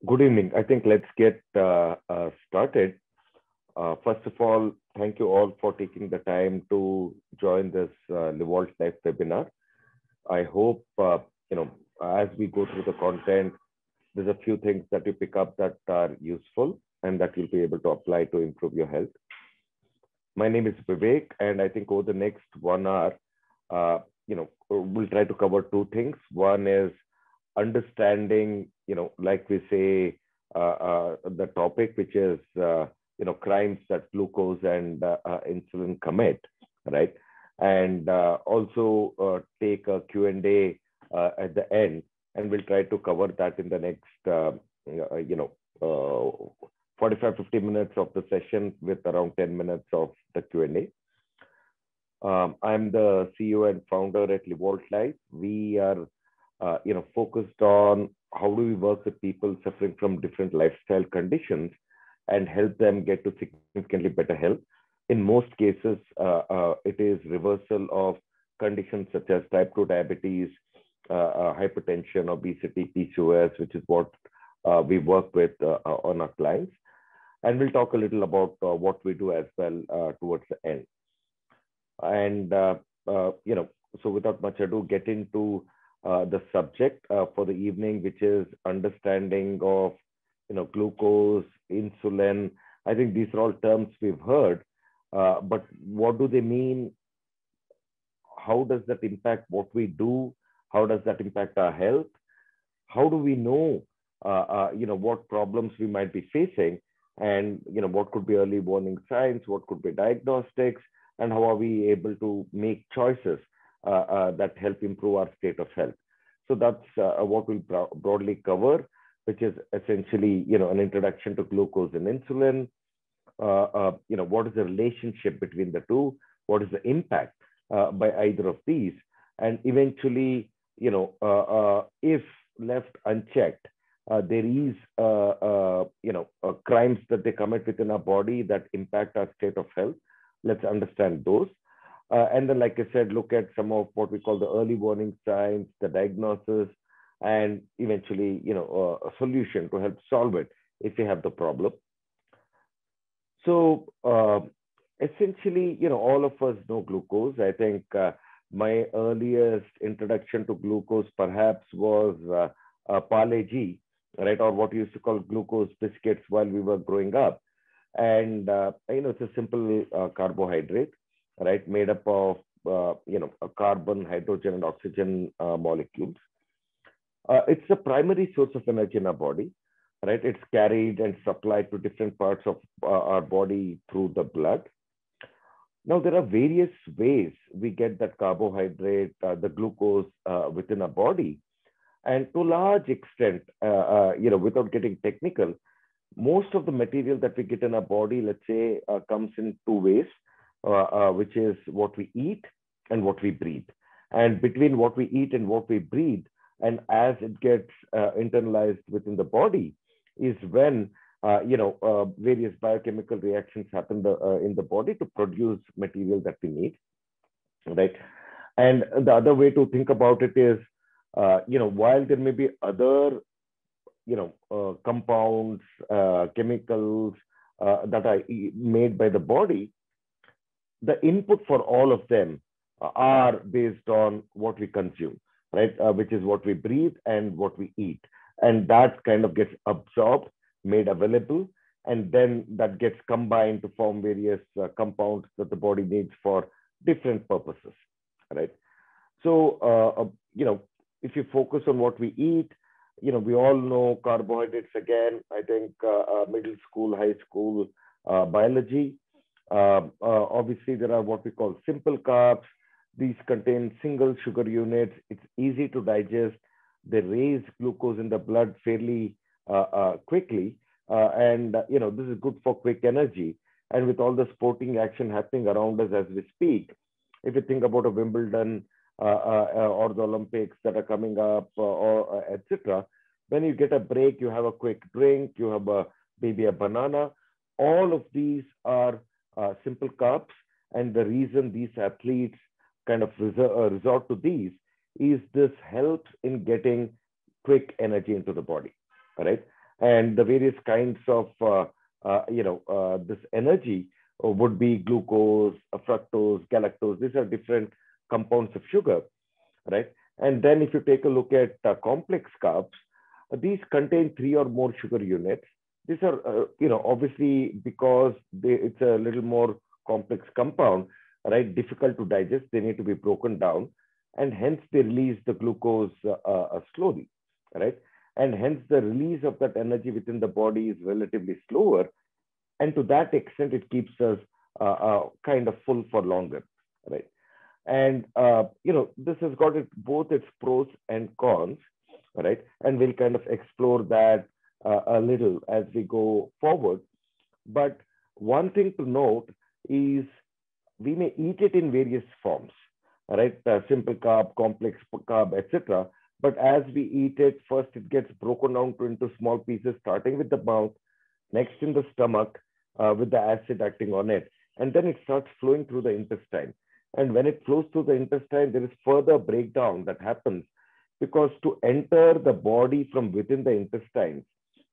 Good evening. I think let's get started. First of all, thank you all for taking the time to join this Revolt Live webinar. I hope as we go through the content, there's a few things that you pick up that are useful and that you'll be able to apply to improve your health. My name is Vivek, and I think over the next 1 hour, we'll try to cover two things. One is understanding, like we say, the topic, which is, crimes that glucose and insulin commit, right? And also take a Q&A at the end, and we'll try to cover that in the next, 45, 50 minutes of the session with around 10 minutes of the Q&A. I'm the CEO and founder at Revolt Life. We are focused on how do we work with people suffering from different lifestyle conditions and help them get to significantly better health. In most cases, it is reversal of conditions such as type 2 diabetes, hypertension, obesity, PCOS, which is what we work with on our clients. And we'll talk a little about what we do as well towards the end. And, so without much ado, get into the subject for the evening, which is understanding of, glucose, insulin. I think these are all terms we've heard, but what do they mean? How does that impact what we do? How does that impact our health? How do we know, what problems we might be facing? And, what could be early warning signs? What could be diagnostics? And how are we able to make choices that help improve our state of health? So that's what we'll broadly cover, which is essentially, an introduction to glucose and insulin. What is the relationship between the two? What is the impact by either of these? And eventually, if left unchecked, there is, crimes that they commit within our body that impact our state of health. Let's understand those. And then, like I said, look at some of what we call the early warning signs, the diagnosis, and eventually, a solution to help solve it if you have the problem. So essentially, all of us know glucose. I think my earliest introduction to glucose perhaps was Parle G, right? Or what we used to call glucose biscuits while we were growing up. And, it's a simple carbohydrate, right? Made up of, a carbon, hydrogen, and oxygen molecules. It's a primary source of energy in our body, right? It's carried and supplied to different parts of our body through the blood. Now, there are various ways we get that carbohydrate, the glucose within our body. And to a large extent, without getting technical, most of the material that we get in our body, let's say, comes in two ways, which is what we eat and what we breathe. And between what we eat and what we breathe, and as it gets internalized within the body, is when various biochemical reactions happen in the body to produce material that we need, right? And the other way to think about it is, while there may be other compounds, chemicals that are made by the body, the input for all of them are based on what we consume, right? Which is what we breathe and what we eat. And that kind of gets absorbed, made available, and then that gets combined to form various compounds that the body needs for different purposes, right? So, if you focus on what we eat, we all know carbohydrates again. I think middle school, high school biology. Obviously, there are what we call simple carbs. These contain single sugar units. It's easy to digest. They raise glucose in the blood fairly quickly. And this is good for quick energy. And with all the sporting action happening around us as we speak, if you think about a Wimbledon or the Olympics that are coming up, or etc., when you get a break, you have a quick drink, you have maybe a banana. All of these are simple carbs. And the reason these athletes kind of resort to these is this helps in getting quick energy into the body, all right? And the various kinds of this energy would be glucose, fructose, galactose. These are different compounds of sugar, right? And then if you take a look at complex carbs, these contain three or more sugar units. These are, obviously because it's a little more complex compound, right? Difficult to digest. They need to be broken down, and hence they release the glucose slowly, right? And hence the release of that energy within the body is relatively slower, and to that extent, it keeps us kind of full for longer, right? And this has got both its pros and cons, right? And we'll kind of explore that a little as we go forward. But one thing to note is we may eat it in various forms, right? Simple carb, complex carb, etc. But as we eat it, first it gets broken down into small pieces, starting with the mouth, next in the stomach, with the acid acting on it, and then it starts flowing through the intestine. And when it flows through the intestine, there is further breakdown that happens, because to enter the body from within the intestines,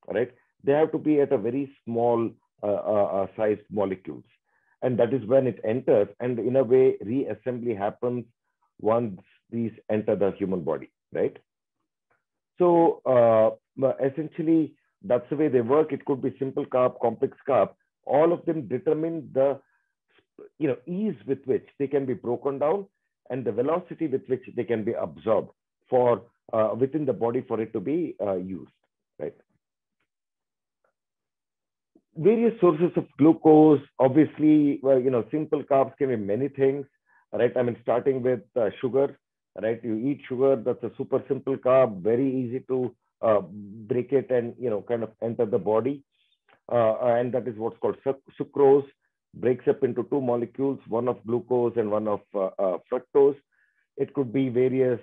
right, they have to be at a very small sized molecules. And that is when it enters, and in a way, reassembly happens once these enter the human body, right? So essentially, that's the way they work. It could be simple carb, complex carb. All of them determine the ease with which they can be broken down and the velocity with which they can be absorbed for within the body for it to be used, right? Various sources of glucose, obviously, simple carbs can be many things, right? I mean, starting with sugar, right? You eat sugar, that's a super simple carb, very easy to break it and, kind of enter the body. And that is what's called sucrose, breaks up into two molecules, one of glucose and one of fructose. It could be various,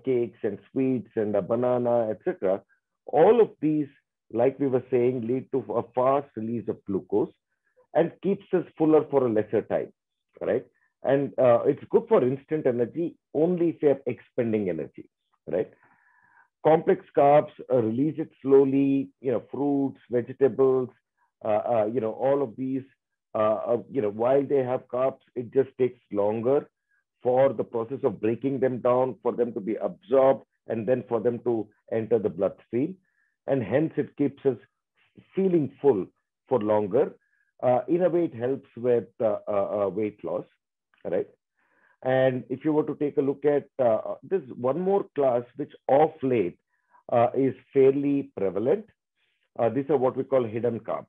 cakes and sweets and a banana, etc. All of these, like we were saying, lead to a fast release of glucose and keeps us fuller for a lesser time, right? And it's good for instant energy only if you're expending energy, right? Complex carbs release it slowly, fruits, vegetables, all of these, while they have carbs, it just takes longer for the process of breaking them down, for them to be absorbed, and then for them to enter the bloodstream. And hence it keeps us feeling full for longer. In a way, it helps with weight loss, right? And if you were to take a look at this one more class, which of late is fairly prevalent, these are what we call hidden carbs,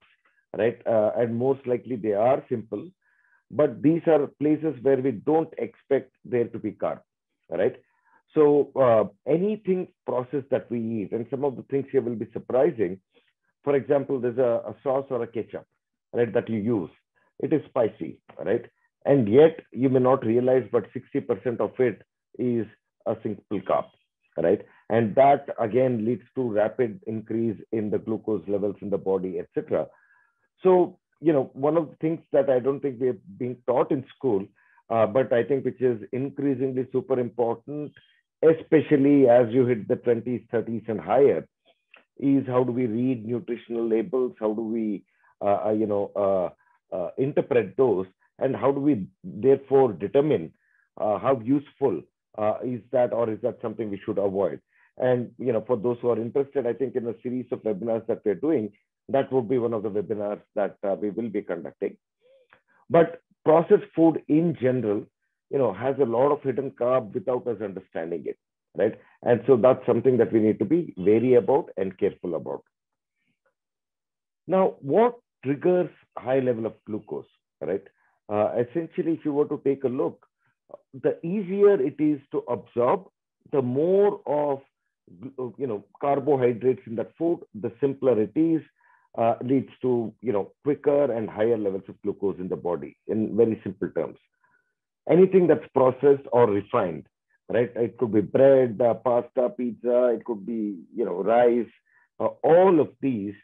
right? And most likely they are simple, but these are places where we don't expect there to be carb, right? So anything processed that we eat, and some of the things here will be surprising. For example, there's a sauce or a ketchup, right, that you use. It is spicy, right? And yet you may not realize, but 60% of it is a simple carb, right? And that again leads to rapid increase in the glucose levels in the body, etc. So, one of the things that I don't think we're being taught in school, but I think which is increasingly super important, especially as you hit the 20s, 30s, and higher, is how do we read nutritional labels? How do we, interpret those? And how do we therefore determine how useful is that, or is that something we should avoid? And, for those who are interested, I think in a series of webinars that we're doing, that would be one of the webinars that we will be conducting. But processed food in general, has a lot of hidden carb without us understanding it, right? And so that's something that we need to be wary about and careful about. Now, what triggers high level of glucose, right? Essentially, if you were to take a look, the easier it is to absorb, the more of carbohydrates in that food, the simpler it is, leads to quicker and higher levels of glucose in the body. In very simple terms, anything that's processed or refined, right? It could be bread, pasta, pizza. It could be rice. All of these,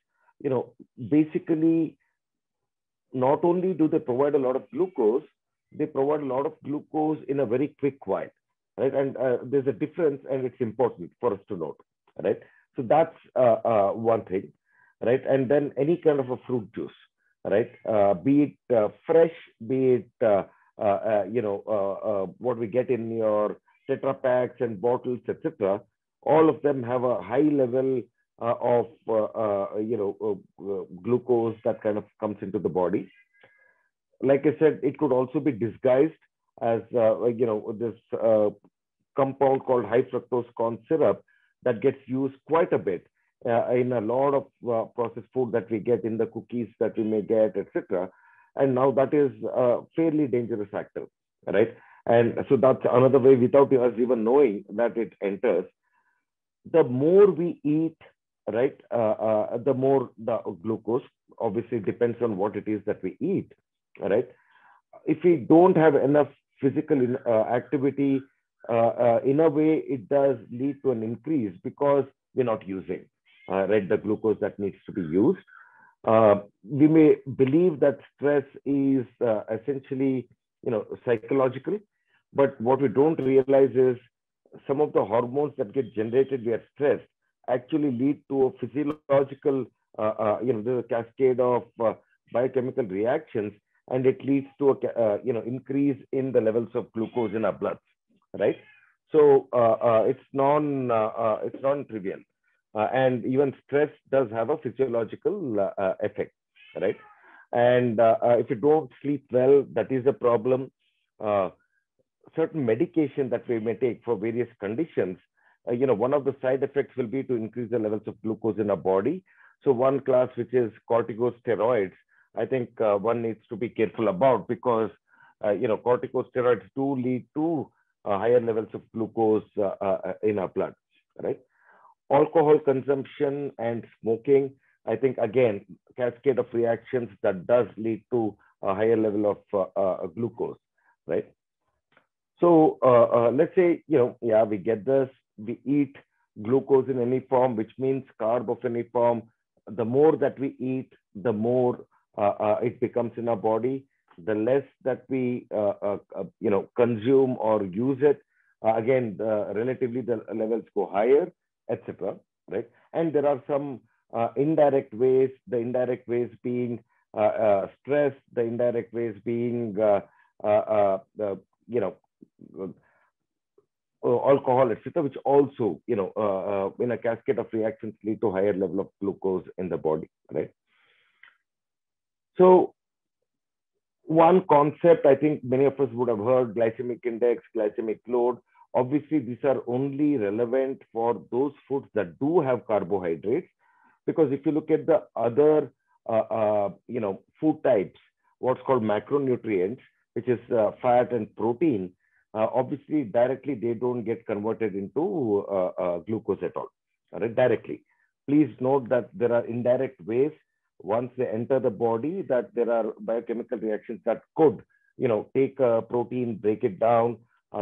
basically, not only do they provide a lot of glucose, they provide a lot of glucose in a very quick while, right? And there's a difference, and it's important for us to note, right? So that's one thing, right? And then any kind of a fruit juice, right? Be it fresh, be it what we get in your Tetra packs and bottles, etc. All of them have a high level of glucose that kind of comes into the body. Like I said, it could also be disguised as this compound called high fructose corn syrup that gets used quite a bit in a lot of processed food that we get, in the cookies that we may get, etc. And now that is a fairly dangerous actor, right? And so that's another way, without us even knowing that it enters. The more we eat, right, the more the glucose obviously depends on what it is that we eat, right? If we don't have enough physical activity, in a way, it does lead to an increase because we're not using, right, the glucose that needs to be used. We may believe that stress is essentially, psychological, but what we don't realize is some of the hormones that get generated via stress actually lead to a physiological, there's a cascade of biochemical reactions, and it leads to a increase in the levels of glucose in our blood, right? So it's non-trivial, and even stress does have a physiological effect, right? And if you don't sleep well, that is a problem. Certain medication that we may take for various conditions, one of the side effects will be to increase the levels of glucose in our body. So one class, which is corticosteroids, I think one needs to be careful about, because corticosteroids do lead to higher levels of glucose in our blood, right? Alcohol consumption and smoking, I think, again, cascade of reactions that does lead to a higher level of glucose, right? So let's say, we get this, we eat glucose in any form, which means carb of any form. The more that we eat, the more it becomes in our body. The less that we, consume or use it, again, relatively the levels go higher, etc. Right? And there are some indirect ways. The indirect ways being stress. The indirect ways being alcohol, etc., which also, in a cascade of reactions, lead to higher level of glucose in the body, right? So one concept I think many of us would have heard: glycemic index, glycemic load. Obviously, these are only relevant for those foods that do have carbohydrates, because if you look at the other, food types, what's called macronutrients, which is fat and protein, obviously directly they don't get converted into glucose at all right, directly. Please note that there are indirect ways once they enter the body, that there are biochemical reactions that could, take a protein, break it down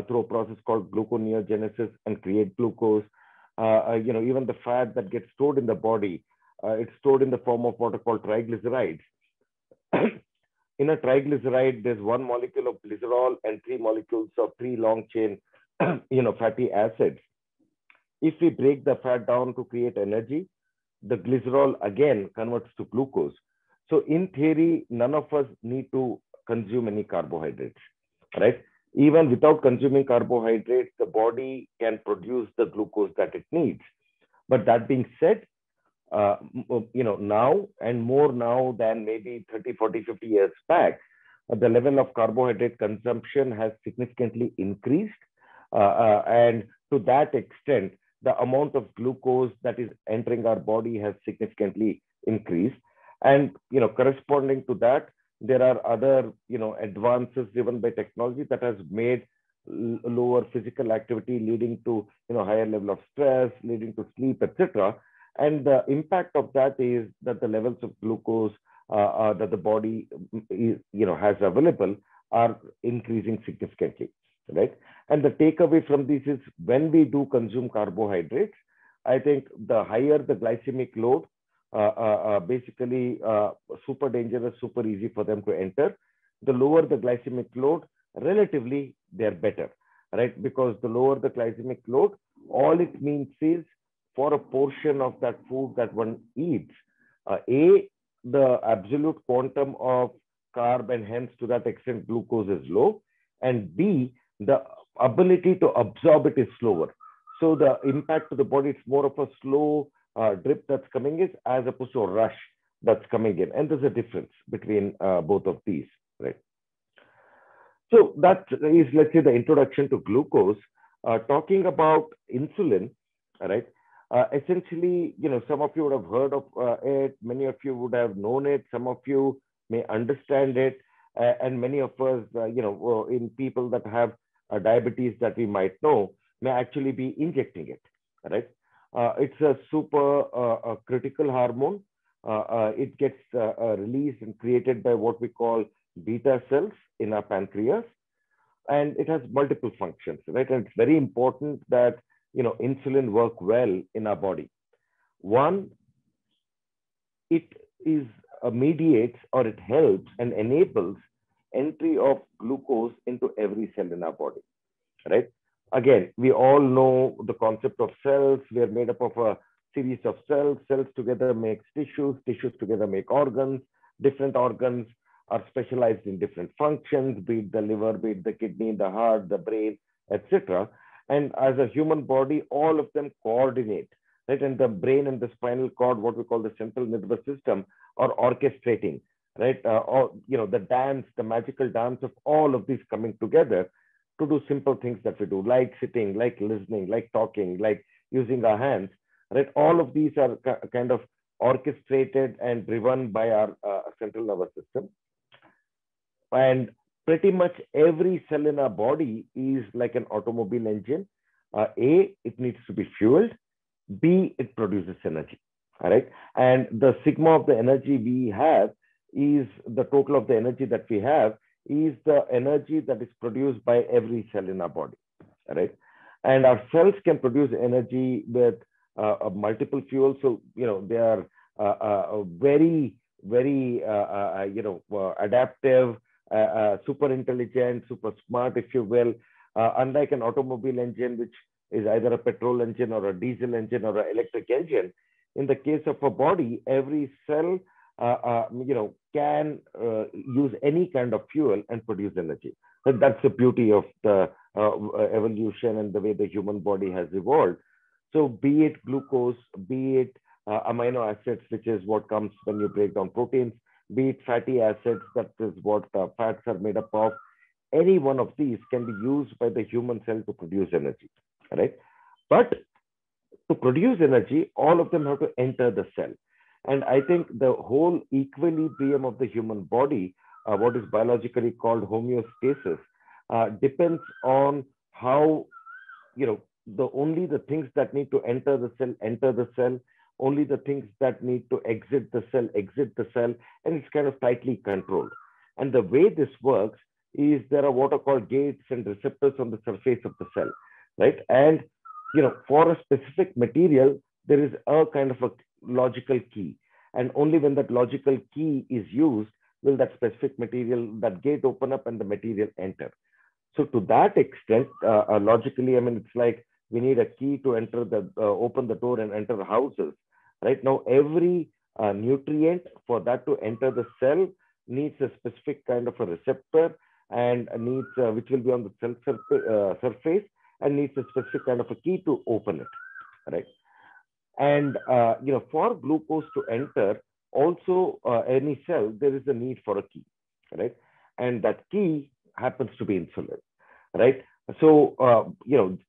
through a process called gluconeogenesis and create glucose. Even the fat that gets stored in the body, it's stored in the form of what are called triglycerides. In a triglyceride, there's one molecule of glycerol and three molecules of three long chain, fatty acids. If we break the fat down to create energy, the glycerol again converts to glucose. So in theory, none of us need to consume any carbohydrates, right? Even without consuming carbohydrates, the body can produce the glucose that it needs. But that being said, now and more now than maybe 30, 40, 50 years back, the level of carbohydrate consumption has significantly increased. And to that extent, the amount of glucose that is entering our body has significantly increased. And, corresponding to that, there are other, advances driven by technology that has made lower physical activity, leading to, higher level of stress, leading to sleep, etc. And the impact of that is that the levels of glucose that the body has available are increasing significantly, right? And the takeaway from this is, when we do consume carbohydrates, I think the higher the glycemic load, basically super dangerous, super easy for them to enter. The lower the glycemic load, relatively they're better, right? Because the lower the glycemic load, all it means is, for a portion of that food that one eats, A, the absolute quantum of carb and hence to that extent glucose is low, and B, the ability to absorb it is slower. So the impact to the body, it's more of a slow drip that's coming in as opposed to a rush that's coming in. And there's a difference between both of these, right? So that is, let's say, the introduction to glucose. Talking about insulin, right? Essentially, some of you would have heard of it. Many of you would have known it. Some of you may understand it. And many of us, in people that have diabetes that we might know, may actually be injecting it, right? It's a super critical hormone. It gets released and created by what we call beta cells in our pancreas, and it has multiple functions, right? And it's very important that insulin work well in our body. One, it is mediates or it helps and enables entry of glucose into every cell in our body, right? Again, we all know the concept of cells. We are made up of a series of cells. Cells together make tissues. Tissues together make organs. Different organs are specialized in different functions, be it the liver, be it the kidney, the heart, the brain, etc. And as a human body, all of them coordinate, right? And the brain and the spinal cord, what we call the central nervous system, are orchestrating, right? Or the dance, the magical dance of all of these coming together to do simple things that we do, like sitting, like listening, like talking, like using our hands, right? All of these are kind of orchestrated and driven by our central nervous system. And pretty much every cell in our body is like an automobile engine. A, it needs to be fueled. B, it produces energy. All right. And the sigma of the energy we have is the total of the energy that we have is the energy that is produced by every cell in our body. All right. And our cells can produce energy with multiple fuels. So, they are very, very, adaptive, super intelligent, super smart, if you will. Unlike an automobile engine, which is either a petrol engine or a diesel engine or an electric engine, in the case of a body, every cell, can use any kind of fuel and produce energy. But that's the beauty of the evolution and the way the human body has evolved. So be it glucose, be it amino acids, which is what comes when you break down proteins, be it fatty acids, that is what fats are made up of. Any one of these can be used by the human cell to produce energy, right? But to produce energy, all of them have to enter the cell. And I think the whole equilibrium of the human body, what is biologically called homeostasis, depends on how, only the things that need to enter the cell, only the things that need to exit the cell, and it's kind of tightly controlled. And the way this works is there are what are called gates and receptors on the surface of the cell, right? And, for a specific material, there is a kind of a logical key. And only when that logical key is used will that specific material, that gate open up and the material enter. So to that extent, logically, I mean, it's like we need a key to enter open the door and enter houses. Right now, every nutrient for that to enter the cell needs a specific kind of a receptor and needs which will be on the cell surface and needs a specific kind of a key to open it, right? And for glucose to enter, also any cell there is a need for a key, right? And that key happens to be insulin, right? So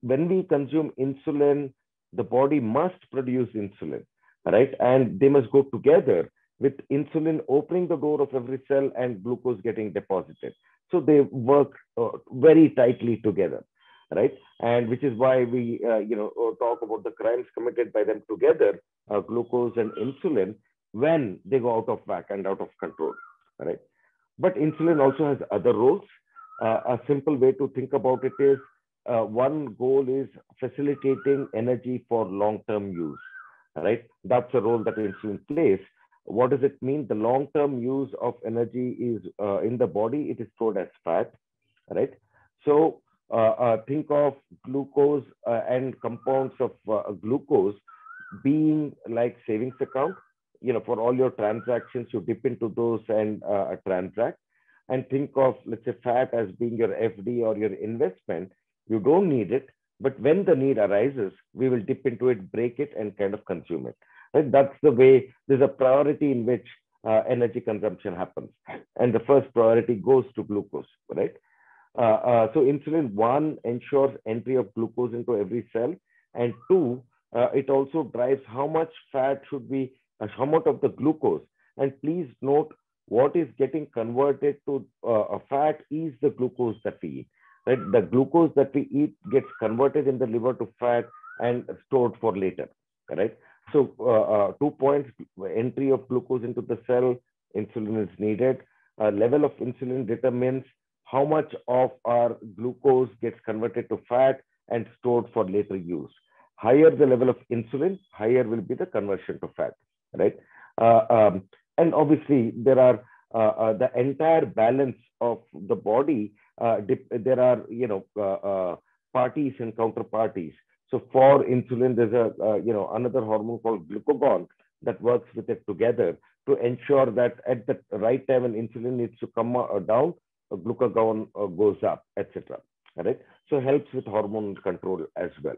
when we consume insulin, the body must produce insulin, right? And they must go together with insulin opening the door of every cell and glucose getting deposited. So they work very tightly together, right? And which is why we, talk about the crimes committed by them together, glucose and insulin, when they go out of whack and out of control, right? But insulin also has other roles. A simple way to think about it is one goal is facilitating energy for long-term use, right? That's a role that insulin plays. What does it mean? The long-term use of energy is in the body, it is stored as fat, right? So think of glucose and compounds of glucose being like savings account. For all your transactions, you dip into those and transact. And think of, let's say, fat as being your FD or your investment. You don't need it, but when the need arises, we will dip into it, break it, and kind of consume it. Right? That's the way. There's a priority in which energy consumption happens, and the first priority goes to glucose. Right? So insulin, one, ensures entry of glucose into every cell, and two, it also drives how much fat should be, how much of the glucose. And please note, what is getting converted to a fat is the glucose that we eat. Right? The glucose that we eat gets converted in the liver to fat and stored for later. Right? So 2 points: entry of glucose into the cell, insulin is needed. Level of insulin determines how much of our glucose gets converted to fat and stored for later use. Higher the level of insulin, higher will be the conversion to fat, right? And obviously, there are the entire balance of the body. There are, parties and counterparties. So for insulin, there's another hormone called glucagon that works with it together to ensure that at the right time when insulin needs to come down, glucagon goes up, etc. Right? So helps with hormone control as well.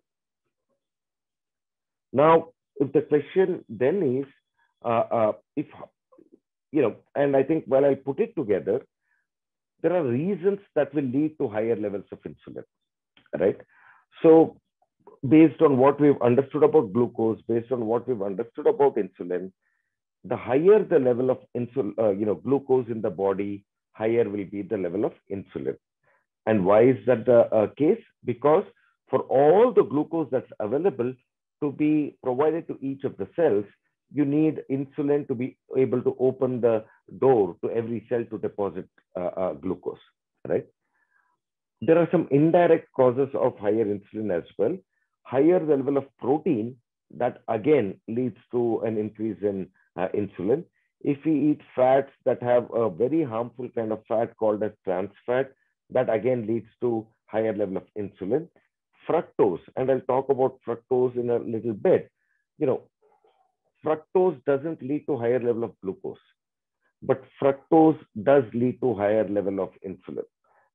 Now, if the question then is, if and I think while I put it together, there are reasons that will lead to higher levels of insulin, right? So, based on what we've understood about glucose, based on what we've understood about insulin, the higher the level of glucose in the body, higher will be the level of insulin. And why is that the case? Because for all the glucose that's available to be provided to each of the cells, you need insulin to be able to open the door to every cell to deposit glucose, right? There are some indirect causes of higher insulin as well. Higher level of protein, that again leads to an increase in insulin. If we eat fats that have a very harmful kind of fat called as trans fat, that again leads to higher level of insulin. Fructose, and I'll talk about fructose in a little bit. Fructose doesn't lead to higher level of glucose, but fructose does lead to higher level of insulin.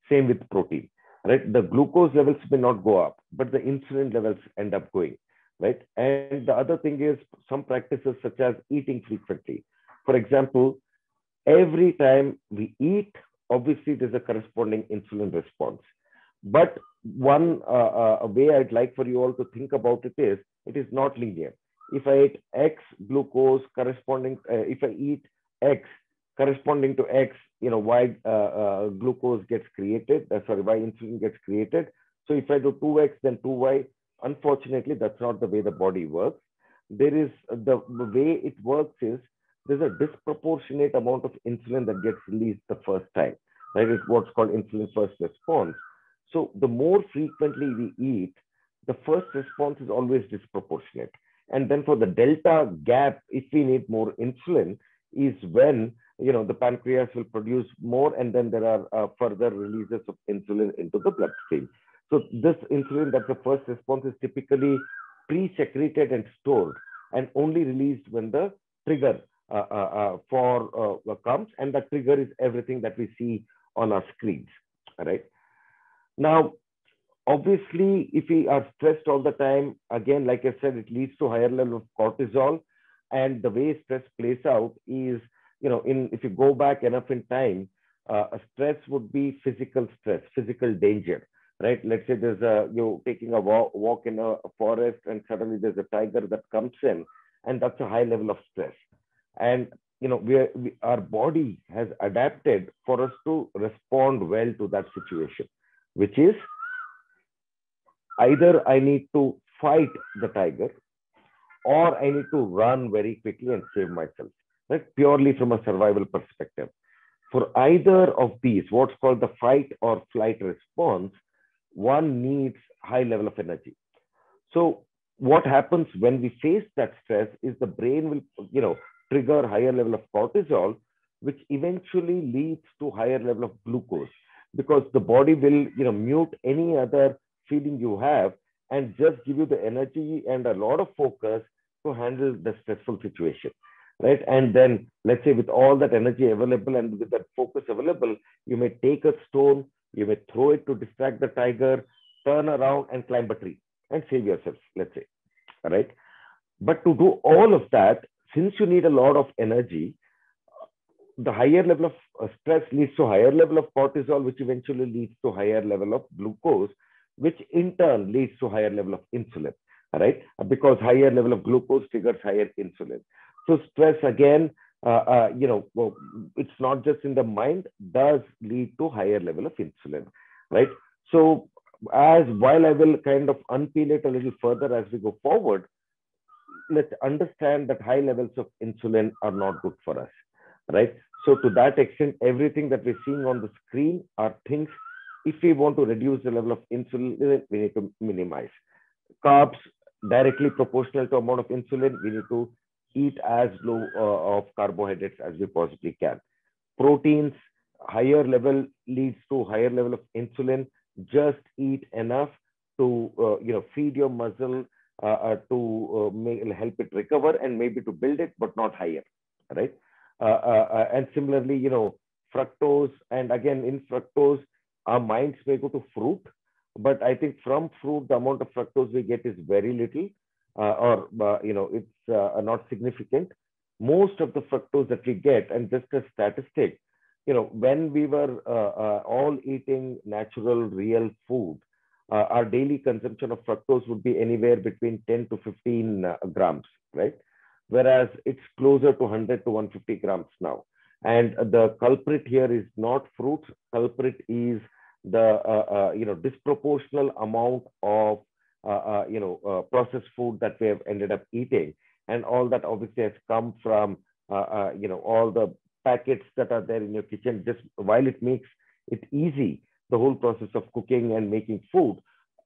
Same with protein, right? The glucose levels may not go up, but the insulin levels end up going, right? And the other thing is some practices such as eating frequently. For example, every time we eat, obviously there's a corresponding insulin response. But one way I'd like for you all to think about it is not linear. If I eat X glucose corresponding, if I eat X corresponding to X, Y glucose gets created, Y insulin gets created. So if I do 2X, then 2Y, unfortunately, that's not the way the body works. There is the way it works is there's a disproportionate amount of insulin that gets released the first time. Right? It's what's called insulin first response. So the more frequently we eat, the first response is always disproportionate. And then for the delta gap, if we need more insulin, is when the pancreas will produce more, and then there are further releases of insulin into the bloodstream. So this insulin, that's the first response, is typically pre-secreted and stored, and only released when the trigger comes, and that trigger is everything that we see on our screens. All right. Now, obviously, if we are stressed all the time, again, like I said, it leads to higher level of cortisol. And the way stress plays out is, if you go back enough in time, a stress would be physical stress, physical danger, right? Let's say you're taking a walk in a forest, and suddenly there's a tiger that comes in, and that's a high level of stress. And our body has adapted for us to respond well to that situation, which is either I need to fight the tiger, or I need to run very quickly and save myself, right? Purely from a survival perspective. For either of these, what's called the fight or flight response, one needs high level of energy. So what happens when we face that stress is the brain will, trigger higher level of cortisol, which eventually leads to higher level of glucose, because the body will, mute any other feeling you have and just give you the energy and a lot of focus to handle the stressful situation, right? And then let's say with all that energy available and with that focus available, you may take a stone, you may throw it to distract the tiger, turn around and climb a tree and save yourself, let's say, right? But to do all of that, since you need a lot of energy, the higher level of stress leads to higher level of cortisol, which eventually leads to higher level of glucose, which in turn leads to higher level of insulin, right? Because higher level of glucose triggers higher insulin. So stress again, well, it's not just in the mind, does lead to higher level of insulin, right? So as while I will kind of unpeel it a little further as we go forward, let's understand that high levels of insulin are not good for us, right? So to that extent, everything that we're seeing on the screen are things, if we want to reduce the level of insulin, we need to minimize. Carbs, directly proportional to amount of insulin, we need to eat as low of carbohydrates as we possibly can. Proteins, higher level leads to higher level of insulin. Just eat enough to feed your muscle, to help it recover and maybe to build it, but not higher, right? And similarly, fructose, and again in fructose, our minds may go to fruit, but I think from fruit the amount of fructose we get is very little, or it's not significant. Most of the fructose that we get, and just a statistic, when we were all eating natural, real food, our daily consumption of fructose would be anywhere between 10 to 15 grams, right? Whereas it's closer to 100 to 150 grams now. And the culprit here is not fruits. Culprit is the disproportional amount of processed food that we have ended up eating, and all that obviously has come from all the packets that are there in your kitchen. Just while it makes it easy, the whole process of cooking and making food,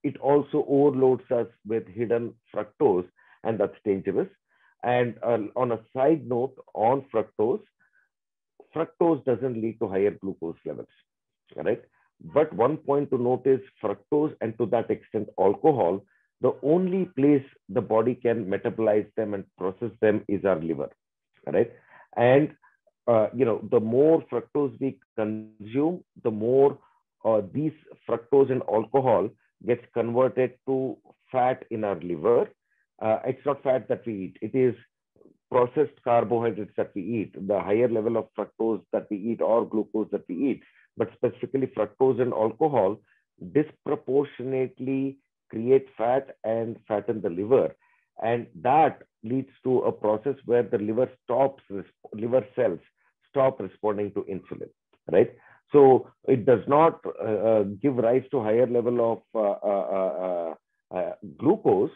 it also overloads us with hidden fructose, and that's dangerous. And on a side note on fructose, fructose doesn't lead to higher glucose levels, right? But one point to note is fructose, and to that extent alcohol, the only place the body can metabolize them and process them is our liver, right? And the more fructose we consume, the more these fructose and alcohol gets converted to fat in our liver. It's not fat that we eat, it is processed carbohydrates that we eat, the higher level of fructose that we eat or glucose that we eat, but specifically fructose and alcohol disproportionately create fat and fatten the liver. And that leads to a process where the liver cells stop responding to insulin, right? So it does not give rise to higher level of glucose,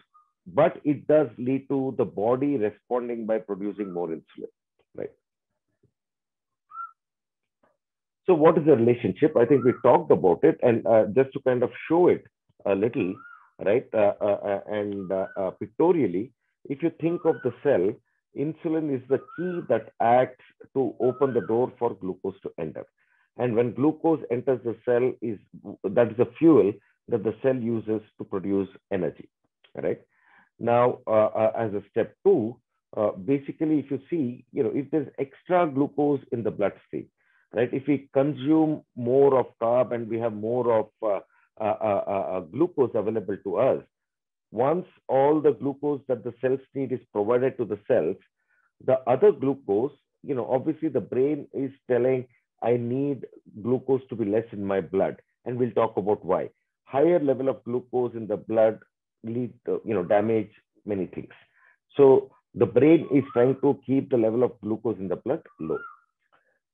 but it does lead to the body responding by producing more insulin, right? So what is the relationship? I think we talked about it, and just to kind of show it a little, right, and pictorially, if you think of the cell, insulin is the key that acts to open the door for glucose to enter. And when glucose enters the cell, that is the fuel that the cell uses to produce energy, right? Now, as a step two, basically, if you see, if there's extra glucose in the bloodstream, right? If we consume more of carb and we have more of glucose available to us, once all the glucose that the cells need is provided to the cells, the other glucose, obviously the brain is telling, I need glucose to be less in my blood. And we'll talk about why. Higher level of glucose in the blood lead to, damage many things. So the brain is trying to keep the level of glucose in the blood low.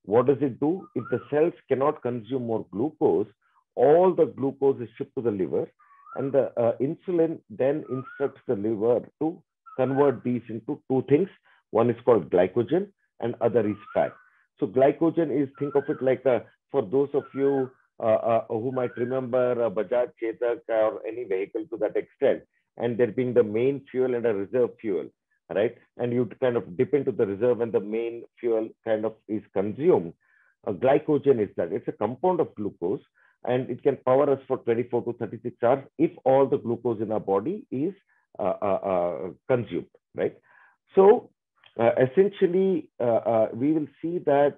What does it do? If the cells cannot consume more glucose, all the glucose is shipped to the liver, and the insulin then instructs the liver to convert these into two things. One is called glycogen and other is fat. So glycogen is, think of it like for those of you who might remember a Bajaj Chetak or any vehicle to that extent, and there being the main fuel and a reserve fuel, right? And you kind of dip into the reserve and the main fuel kind of is consumed. Glycogen is that. It's a compound of glucose, and it can power us for 24 to 36 hours if all the glucose in our body is consumed, right? essentially, we will see that,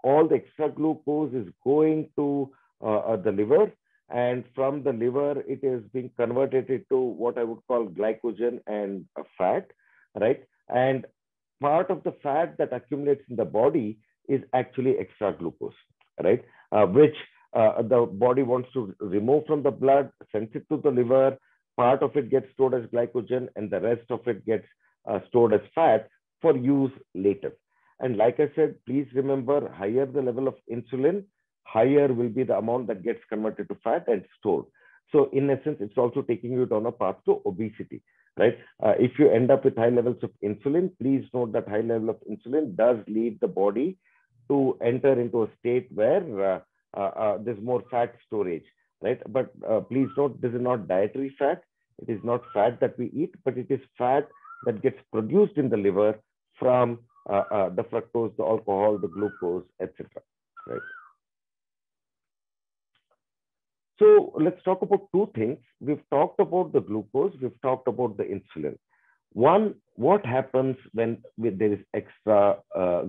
all the extra glucose is going to the liver, and from the liver, it is being converted into what I would call glycogen and fat, right? And part of the fat that accumulates in the body is actually extra glucose, right? Which the body wants to remove from the blood, sends it to the liver. Part of it gets stored as glycogen, and the rest of it gets stored as fat for use later. And like I said, please remember, higher the level of insulin, higher will be the amount that gets converted to fat and stored. So in essence, it's also taking you down a path to obesity, right? If you end up with high levels of insulin, please note that high level of insulin does lead the body to enter into a state where there's more fat storage, right? But please note, this is not dietary fat. It is not fat that we eat, but it is fat that gets produced in the liver from the fructose, the alcohol, the glucose, etc. Right? So let's talk about two things. We've talked about the glucose. We've talked about the insulin. One, what happens when there is extra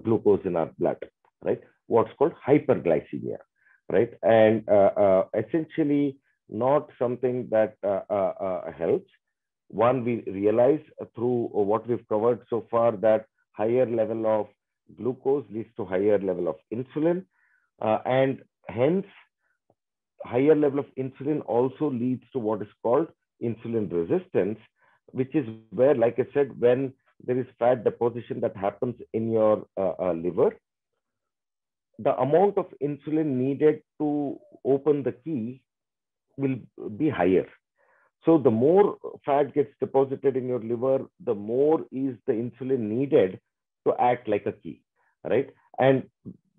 glucose in our blood, right? What's called hyperglycemia, right? And essentially not something that helps. One, we realize through what we've covered so far that higher level of glucose leads to higher level of insulin, and hence higher level of insulin also leads to what is called insulin resistance, which is where, like I said, when there is fat deposition that happens in your liver, the amount of insulin needed to open the key will be higher. So the more fat gets deposited in your liver, the more is the insulin needed to act like a key, right? And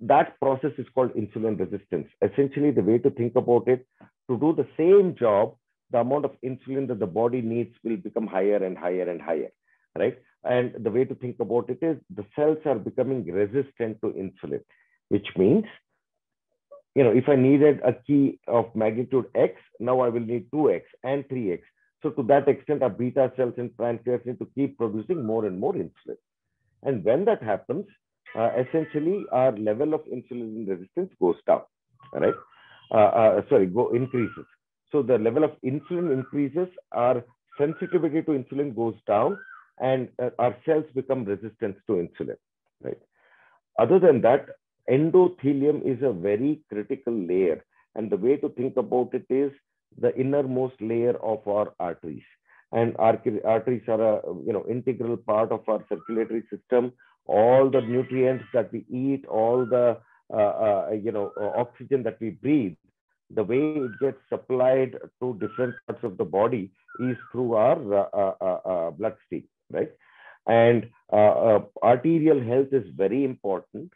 that process is called insulin resistance. Essentially, the way to think about it, to do the same job, the amount of insulin that the body needs will become higher and higher and higher, right? And the way to think about it is the cells are becoming resistant to insulin, which means, if I needed a key of magnitude X, now I will need 2X and 3X. So to that extent, our beta cells in pancreas need to keep producing more and more insulin. And when that happens, essentially our level of insulin resistance goes down, right? Increases. So the level of insulin increases, our sensitivity to insulin goes down, and our cells become resistant to insulin, right? Other than that, endothelium is a very critical layer. And the way to think about it is the innermost layer of our arteries. And arteries are a integral part of our circulatory system. All the nutrients that we eat, all the oxygen that we breathe, the way it gets supplied to different parts of the body is through our bloodstream, right? And arterial health is very important.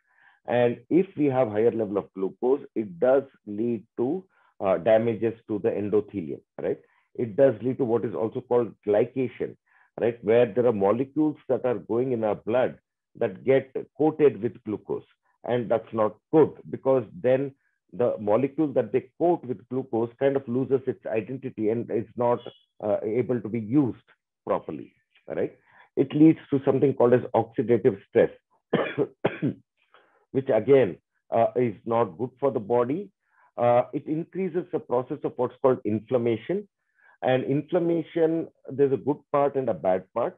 And if we have higher level of glucose, it does lead to damages to the endothelium, right? It does lead to what is also called glycation, right? Where there are molecules that are going in our blood that get coated with glucose. And that's not good, because then the molecule that they coat with glucose kind of loses its identity and is not able to be used properly, right? It leads to something called as oxidative stress, which again is not good for the body. It increases the process of what's called inflammation. And inflammation, there's a good part and a bad part.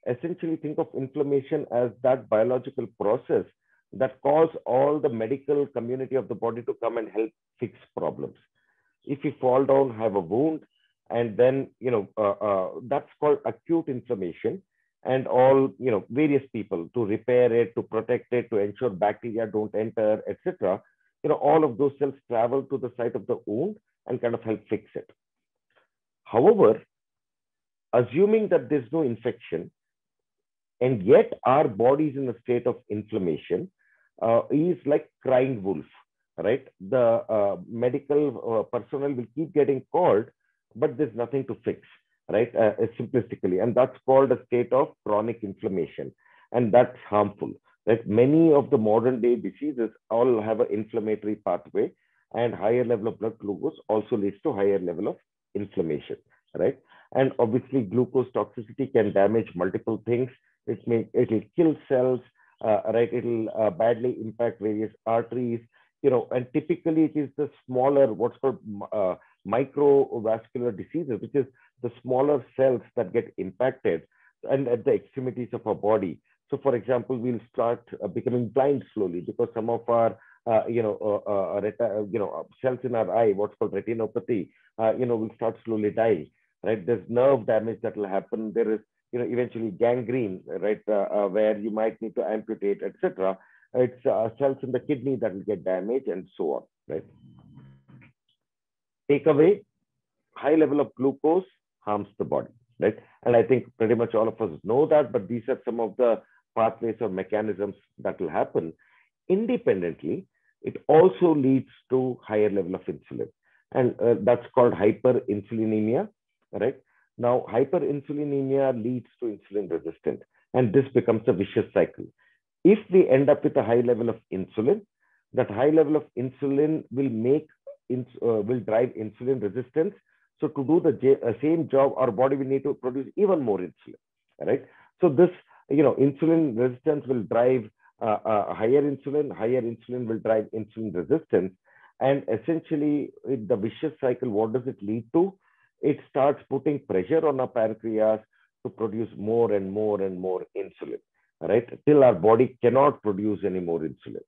Essentially, think of inflammation as that biological process that calls all the medical community of the body to come and help fix problems. If you fall down, have a wound, and then, that's called acute inflammation. And all, various people to repair it, to protect it, to ensure bacteria don't enter, etc. All of those cells travel to the site of the wound and kind of help fix it. However, assuming that there's no infection, and yet our body is in a state of inflammation, is like crying wolf, right? The medical personnel will keep getting called, but there's nothing to fix, right? Simplistically. And that's called a state of chronic inflammation. And that's harmful, right? Many of the modern day diseases all have an inflammatory pathway, and higher level of blood glucose also leads to higher level of inflammation, right? And obviously, glucose toxicity can damage multiple things. It'll kill cells, right? It'll badly impact various arteries, and typically it is the smaller, what's called microvascular diseases, which is the smaller cells that get impacted and at the extremities of our body. So, for example, we'll start becoming blind slowly because some of our, cells in our eye, what's called retinopathy, will start slowly dying, right? There's nerve damage that will happen. There is, eventually gangrene, right, where you might need to amputate, etc. It's cells in the kidney that will get damaged and so on, right? Takeaway, high level of glucose harms the body, right? And I think pretty much all of us know that, but these are some of the pathways or mechanisms that will happen. Independently, it also leads to higher level of insulin, and that's called hyperinsulinemia, right? Now, hyperinsulinemia leads to insulin resistance, and this becomes a vicious cycle. If we end up with a high level of insulin, that high level of insulin will drive insulin resistance. So to do the same job, our body will need to produce even more insulin, right? So this, insulin resistance will drive higher insulin. Higher insulin will drive insulin resistance. And essentially, the vicious cycle, what does it lead to? It starts putting pressure on our pancreas to produce more and more and more insulin, right? Till our body cannot produce any more insulin,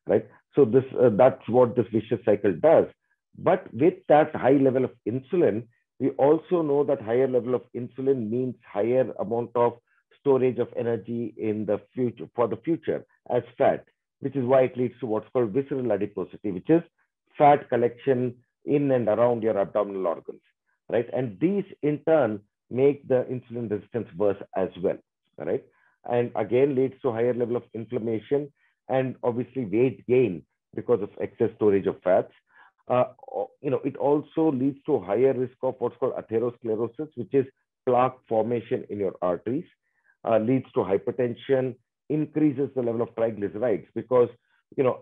right? So that's what this vicious cycle does. But with that high level of insulin, we also know that higher level of insulin means higher amount of storage of energy in the future, for the future, as fat, which is why it leads to what's called visceral adiposity, which is fat collection in and around your abdominal organs, right? And these in turn make the insulin resistance worse as well, right? And again leads to higher level of inflammation and obviously weight gain because of excess storage of fats. It also leads to higher risk of what's called atherosclerosis, which is plaque formation in your arteries, leads to hypertension, increases the level of triglycerides because,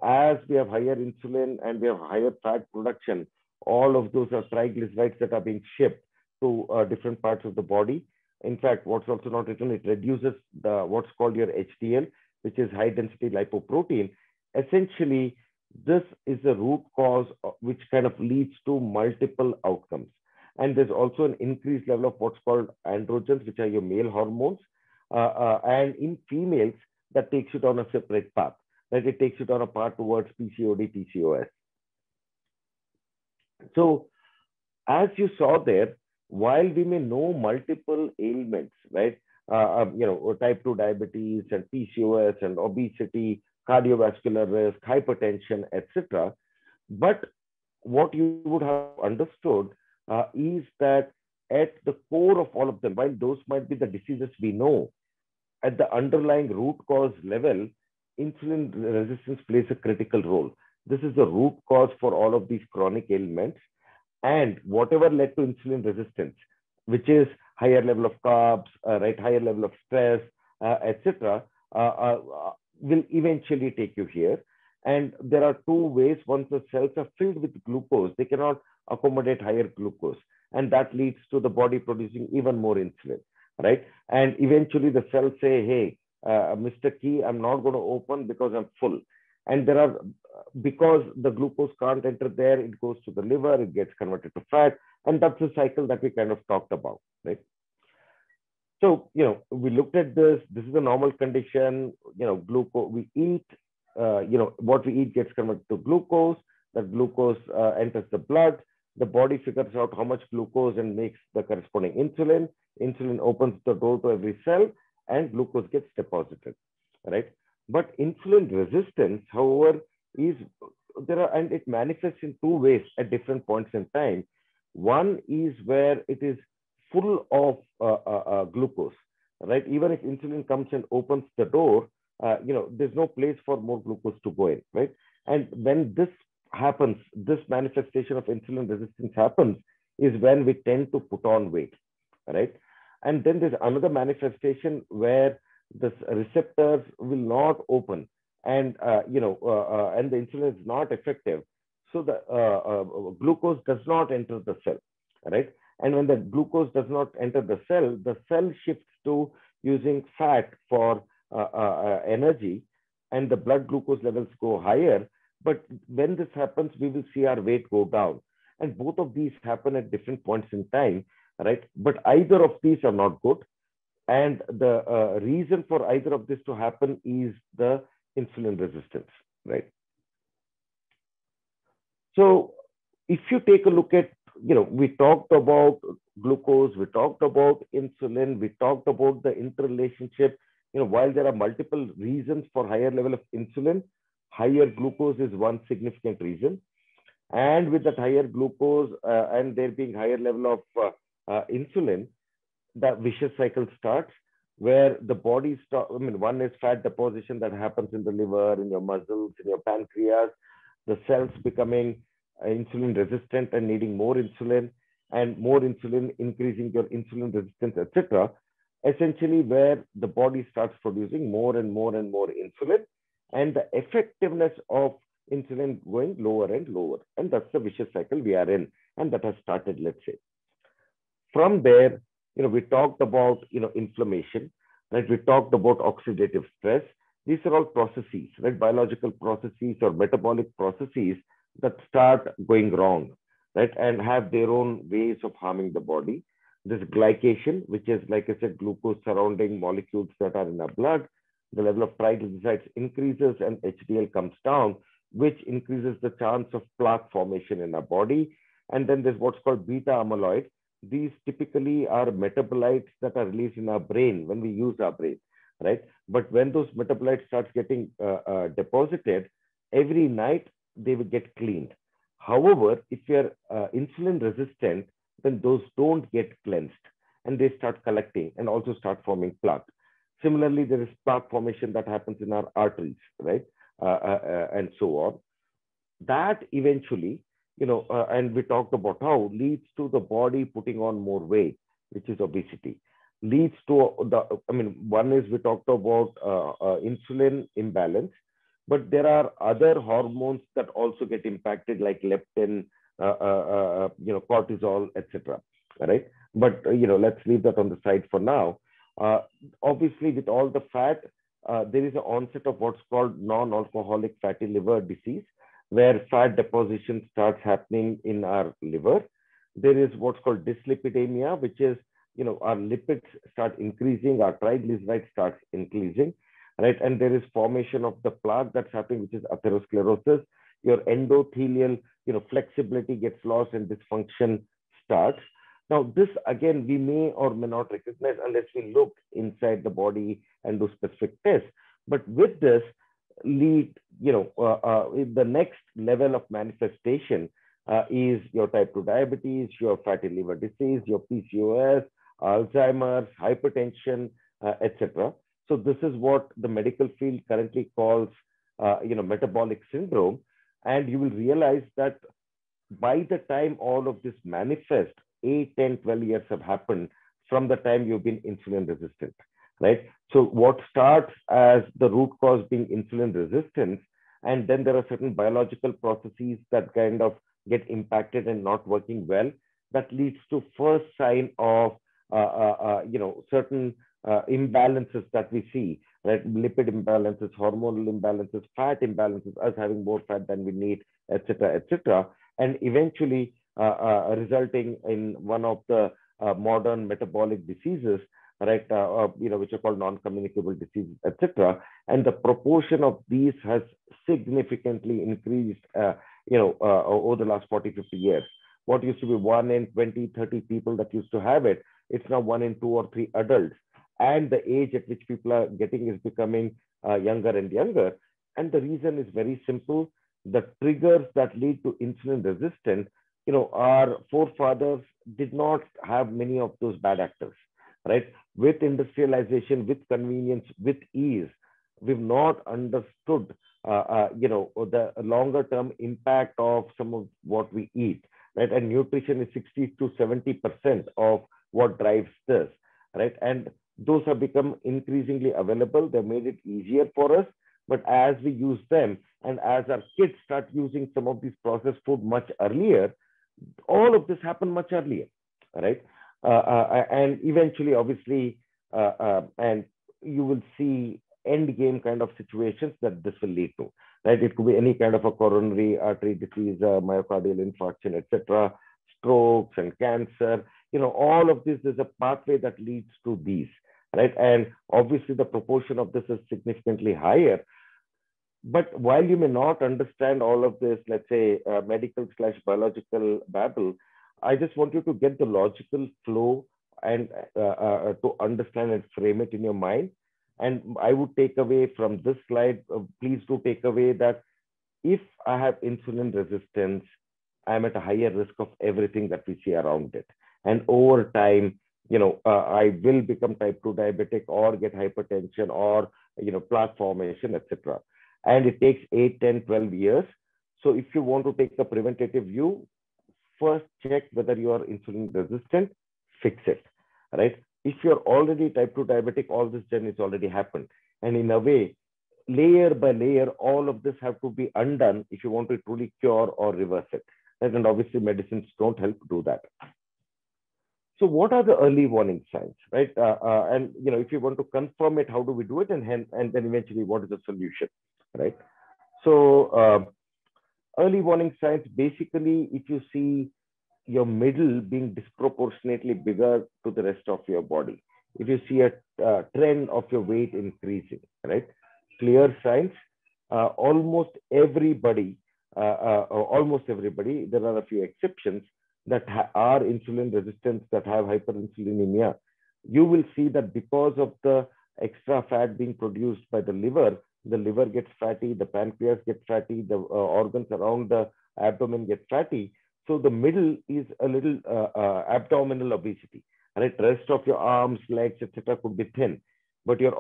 as we have higher insulin and we have higher fat production, all of those are triglycerides that are being shipped to different parts of the body. In fact, what's also not written, it reduces what's called your HDL, which is high density lipoprotein. Essentially, this is the root cause which kind of leads to multiple outcomes. And there's also an increased level of what's called androgens, which are your male hormones. And in females, that takes you down a separate path, that it takes you down a path towards PCOD, PCOS. So as you saw there, while we may know multiple ailments, right? Type 2 diabetes and PCOS and obesity, cardiovascular risk, hypertension, etc. But what you would have understood is that at the core of all of them, while those might be the diseases we know, at the underlying root cause level, insulin resistance plays a critical role. This is the root cause for all of these chronic ailments. And whatever led to insulin resistance, which is higher level of carbs, right, higher level of stress, etc., will eventually take you here. And there are two ways. Once the cells are filled with glucose, they cannot accommodate higher glucose. And that leads to the body producing even more insulin, right? And eventually the cells say, hey, Mr. Key, I'm not going to open because I'm full. And because the glucose can't enter there, it goes to the liver, it gets converted to fat. And that's the cycle that we kind of talked about, right? So, we looked at this. This is a normal condition. Glucose, we eat, what we eat gets converted to glucose. That glucose enters the blood. The body figures out how much glucose and makes the corresponding insulin. Insulin opens the door to every cell and glucose gets deposited, right? But insulin resistance, however, and it manifests in two ways at different points in time. One is where it is full of glucose, right? Even if insulin comes and opens the door, there's no place for more glucose to go in, right? And when this happens, this manifestation of insulin resistance happens, is when we tend to put on weight, right? And then there's another manifestation where the receptors will not open, and and the insulin is not effective, so the glucose does not enter the cell, right? And when the glucose does not enter the cell shifts to using fat for energy, and the blood glucose levels go higher. But when this happens, we will see our weight go down. And both of these happen at different points in time, right? But either of these are not good. And the reason for either of this to happen is the insulin resistance, right? So if you take a look at, we talked about glucose, we talked about insulin, we talked about the interrelationship. While there are multiple reasons for higher level of insulin, higher glucose is one significant reason. And with that higher glucose and there being higher level of insulin, the vicious cycle starts where the body one is fat deposition that happens in the liver, in your muscles, in your pancreas, the cells becoming insulin resistant and needing more insulin, and more insulin increasing your insulin resistance, etc. Essentially, where the body starts producing more and more and more insulin, and the effectiveness of insulin going lower and lower. And that's the vicious cycle we are in. And that has started, let's say. From there, we talked about, inflammation, right? We talked about oxidative stress. These are all processes, right? Biological processes or metabolic processes that start going wrong, right? And have their own ways of harming the body. This glycation, which is, like I said, glucose surrounding molecules that are in our blood, the level of triglycerides increases and HDL comes down, which increases the chance of plaque formation in our body. And then there's what's called beta amyloid. These typically are metabolites that are released in our brain when we use our brain, right? But when those metabolites start getting deposited, every night they will get cleaned. However, if you're insulin resistant, then those don't get cleansed and they start collecting and also start forming plaque. Similarly, there is plaque formation that happens in our arteries, right? And so on. That eventually, and we talked about how leads to the body putting on more weight, which is obesity. Leads to one is we talked about insulin imbalance, but there are other hormones that also get impacted, like leptin, cortisol, etc. Right? But let's leave that on the side for now. Obviously, with all the fat, there is an onset of what's called non-alcoholic fatty liver disease, where fat deposition starts happening in our liver. There is what's called dyslipidemia, which is, our lipids start increasing, our triglycerides starts increasing, right? And there is formation of the plaque that's happening, which is atherosclerosis. Your endothelial, flexibility gets lost and dysfunction starts. Now, this again, we may or may not recognize unless we look inside the body and do specific tests. But with this, the next level of manifestation is your type 2 diabetes, your fatty liver disease, your PCOS, Alzheimer's, hypertension, etc. So this is what the medical field currently calls, metabolic syndrome. And you will realize that by the time all of this manifests, 8, 10, 12 years have happened from the time you've been insulin resistant, right? So what starts as the root cause being insulin resistance, and then there are certain biological processes that kind of get impacted and not working well, that leads to first sign of, certain imbalances that we see, right? Lipid imbalances, hormonal imbalances, fat imbalances, us having more fat than we need, etc., etc., and eventually resulting in one of the modern metabolic diseases, right? Which are called non-communicable diseases, etc. And the proportion of these has significantly increased, over the last 40, 50 years. What used to be 1 in 20, 30 people that used to have it, it's now 1 in 2 or 3 adults. And the age at which people are getting is becoming younger and younger. And the reason is very simple. The triggers that lead to insulin resistance, our forefathers did not have many of those bad actors, right? With industrialization, with convenience, with ease, we've not understood, the longer term impact of some of what we eat, right? And nutrition is 60 to 70% of what drives this, right? And those have become increasingly available. They made it easier for us. But as we use them, and as our kids start using some of these processed food much earlier, all of this happened much earlier, right? And eventually, obviously, and you will see end game kind of situations that this will lead to, right? It could be any kind of a coronary artery disease, myocardial infarction, etc., strokes and cancer. All of this is a pathway that leads to these, right? And obviously, the proportion of this is significantly higher. But while you may not understand all of this, let's say medical slash biological babble, I just want you to get the logical flow and to understand and frame it in your mind. And I would take away from this slide, please do take away that if I have insulin resistance, I'm at a higher risk of everything that we see around it. And over time, I will become type 2 diabetic or get hypertension or, plaque formation, etc. And it takes 8, 10, 12 years. So if you want to take a preventative view, first check whether you are insulin resistant, fix it, right? If you're already type 2 diabetic, all this journey has already happened. And in a way, layer by layer, all of this have to be undone if you want to truly cure or reverse it. Right? And obviously, medicines don't help do that. So what are the early warning signs, right? And if you want to confirm it, how do we do it? And then eventually, what is the solution, right? So early warning signs, basically, if you see your middle being disproportionately bigger to the rest of your body, if you see a trend of your weight increasing, right? Clear signs. Almost everybody, there are a few exceptions that are insulin resistant, that have hyperinsulinemia. You will see that because of the extra fat being produced by the liver gets fatty, the pancreas gets fatty, the organs around the abdomen get fatty. So the middle is a little abdominal obesity, right? Rest of your arms, legs, etc. could be thin, but your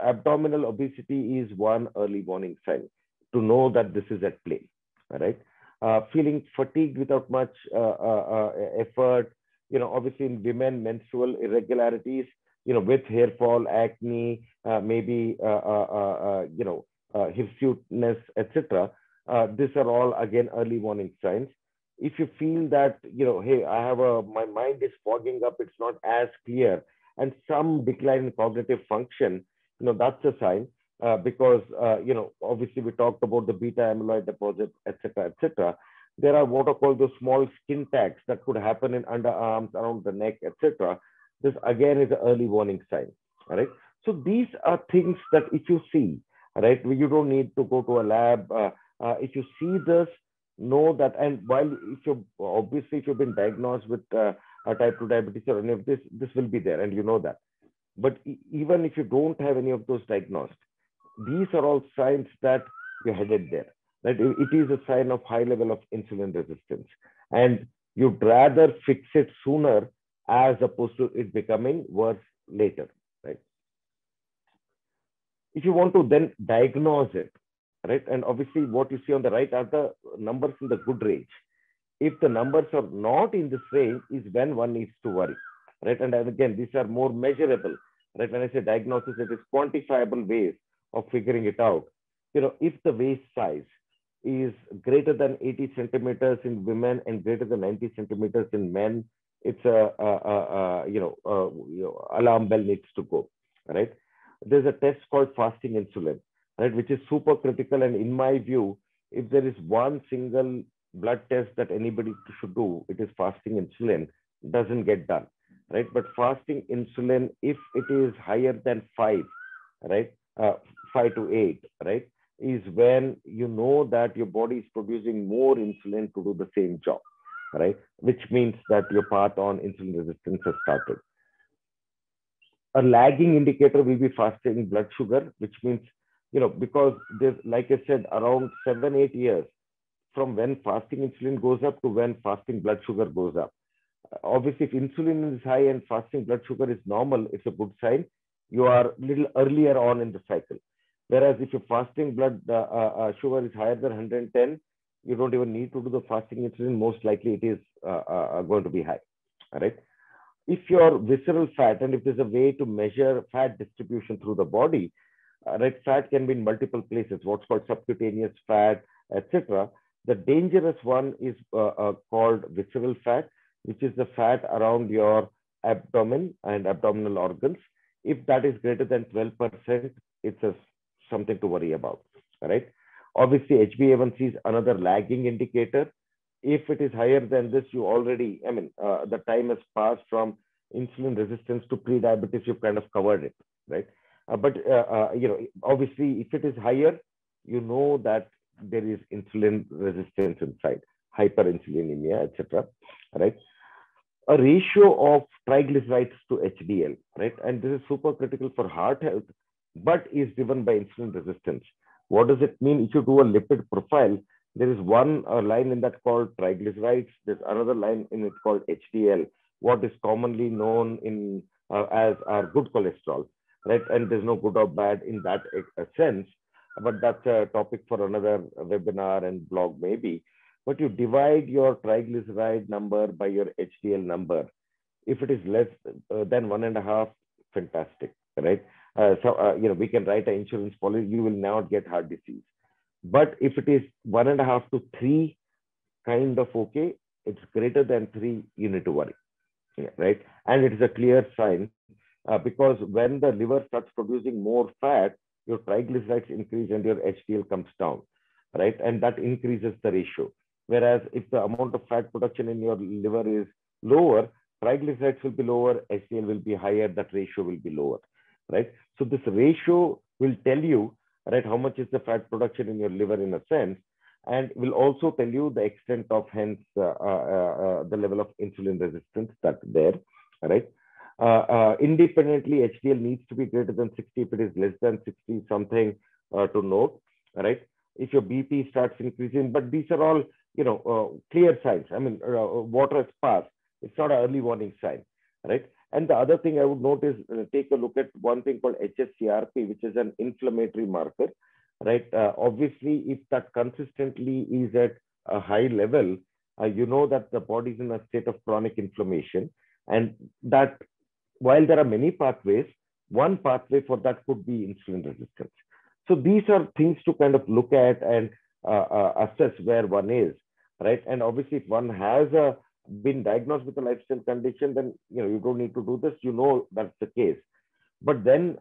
abdominal obesity is one early warning sign to know that this is at play, right? Feeling fatigued without much effort, obviously in women, menstrual irregularities, with hair fall, acne, maybe, hirsuteness, etc. These are all, again, early warning signs. If you feel that, hey, my mind is fogging up, it's not as clear, and some decline in cognitive function, that's a sign. Because obviously we talked about the beta amyloid deposit, etc., etc. There are what are called the small skin tags that could happen in underarms, around the neck, etc. This again is an early warning sign. All right. So these are things that if you see, right, you don't need to go to a lab. If you see this, know that. And while if you've been diagnosed with type 2 diabetes or any of this will be there, and you know that. But even if you don't have any of those diagnosed, these are all signs that you're headed there. That it is a sign of high level of insulin resistance, and you'd rather fix it sooner as opposed to it becoming worse later, right? If you want to then diagnose it, right, and obviously what you see on the right are the numbers in the good range. If the numbers are not in this range, is when one needs to worry, right? And again, these are more measurable, right? When I say diagnosis, it is quantifiable ways of figuring it out. If the waist size is greater than 80 centimeters in women and greater than 90 centimeters in men, it's alarm bell needs to go, right? There's a test called fasting insulin, right, which is super critical. And in my view, if there is one single blood test that anybody should do, it is fasting insulin. Doesn't get done, right? But fasting insulin, if it is higher than 5, right, 5 to 8, right, is when you know that your body is producing more insulin to do the same job, right? Which means that your path on insulin resistance has started. A lagging indicator will be fasting blood sugar, which means, because there's, like I said, around 7, 8 years from when fasting insulin goes up to when fasting blood sugar goes up. Obviously, if insulin is high and fasting blood sugar is normal, it's a good sign. You are a little earlier on in the cycle. Whereas if your fasting blood sugar is higher than 110, you don't even need to do the fasting insulin. Most likely it is going to be high. All right. If your visceral fat, and if there's a way to measure fat distribution through the body, right, fat can be in multiple places, what's called subcutaneous fat, etc. The dangerous one is called visceral fat, which is the fat around your abdomen and abdominal organs. If that is greater than 12%, it's something to worry about, right? Obviously, HbA1c is another lagging indicator. If it is higher than this, you already, the time has passed from insulin resistance to pre-diabetes, you've kind of covered it, right? But obviously, if it is higher, you know that there is insulin resistance inside, hyperinsulinemia, etc., right? A ratio of triglycerides to HDL, right? And this is super critical for heart health, but is driven by insulin resistance. What does it mean? If you do a lipid profile, there is one line in that called triglycerides. There's another line in it called HDL, what is commonly known in as our good cholesterol, right? And there's no good or bad in that sense, but that's a topic for another webinar and blog maybe. But you divide your triglyceride number by your HDL number. If it is less than 1.5, fantastic, right? We can write an insurance policy, you will not get heart disease. But if it is 1.5 to 3, kind of okay, it's greater than 3, you need to worry, right? And it is a clear sign because when the liver starts producing more fat, your triglycerides increase and your HDL comes down, right? And that increases the ratio. Whereas if the amount of fat production in your liver is lower, triglycerides will be lower, HDL will be higher, that ratio will be lower, right? So this ratio will tell you, right, how much is the fat production in your liver in a sense, and will also tell you the extent of hence the level of insulin resistance that's there, right? Independently, HDL needs to be greater than 60. If it is less than 60, something to note, right? If your BP starts increasing, but these are all, clear signs. Water has passed. It's not an early warning sign, right? And the other thing I would note is take a look at one thing called hsCRP, which is an inflammatory marker, right? Obviously, if that consistently is at a high level, you know that the body is in a state of chronic inflammation, and that while there are many pathways, one pathway for that could be insulin resistance. So these are things to kind of look at and assess where one is, right? And obviously, if one has been diagnosed with a lifestyle condition, then you don't need to do this. You know that's the case. But then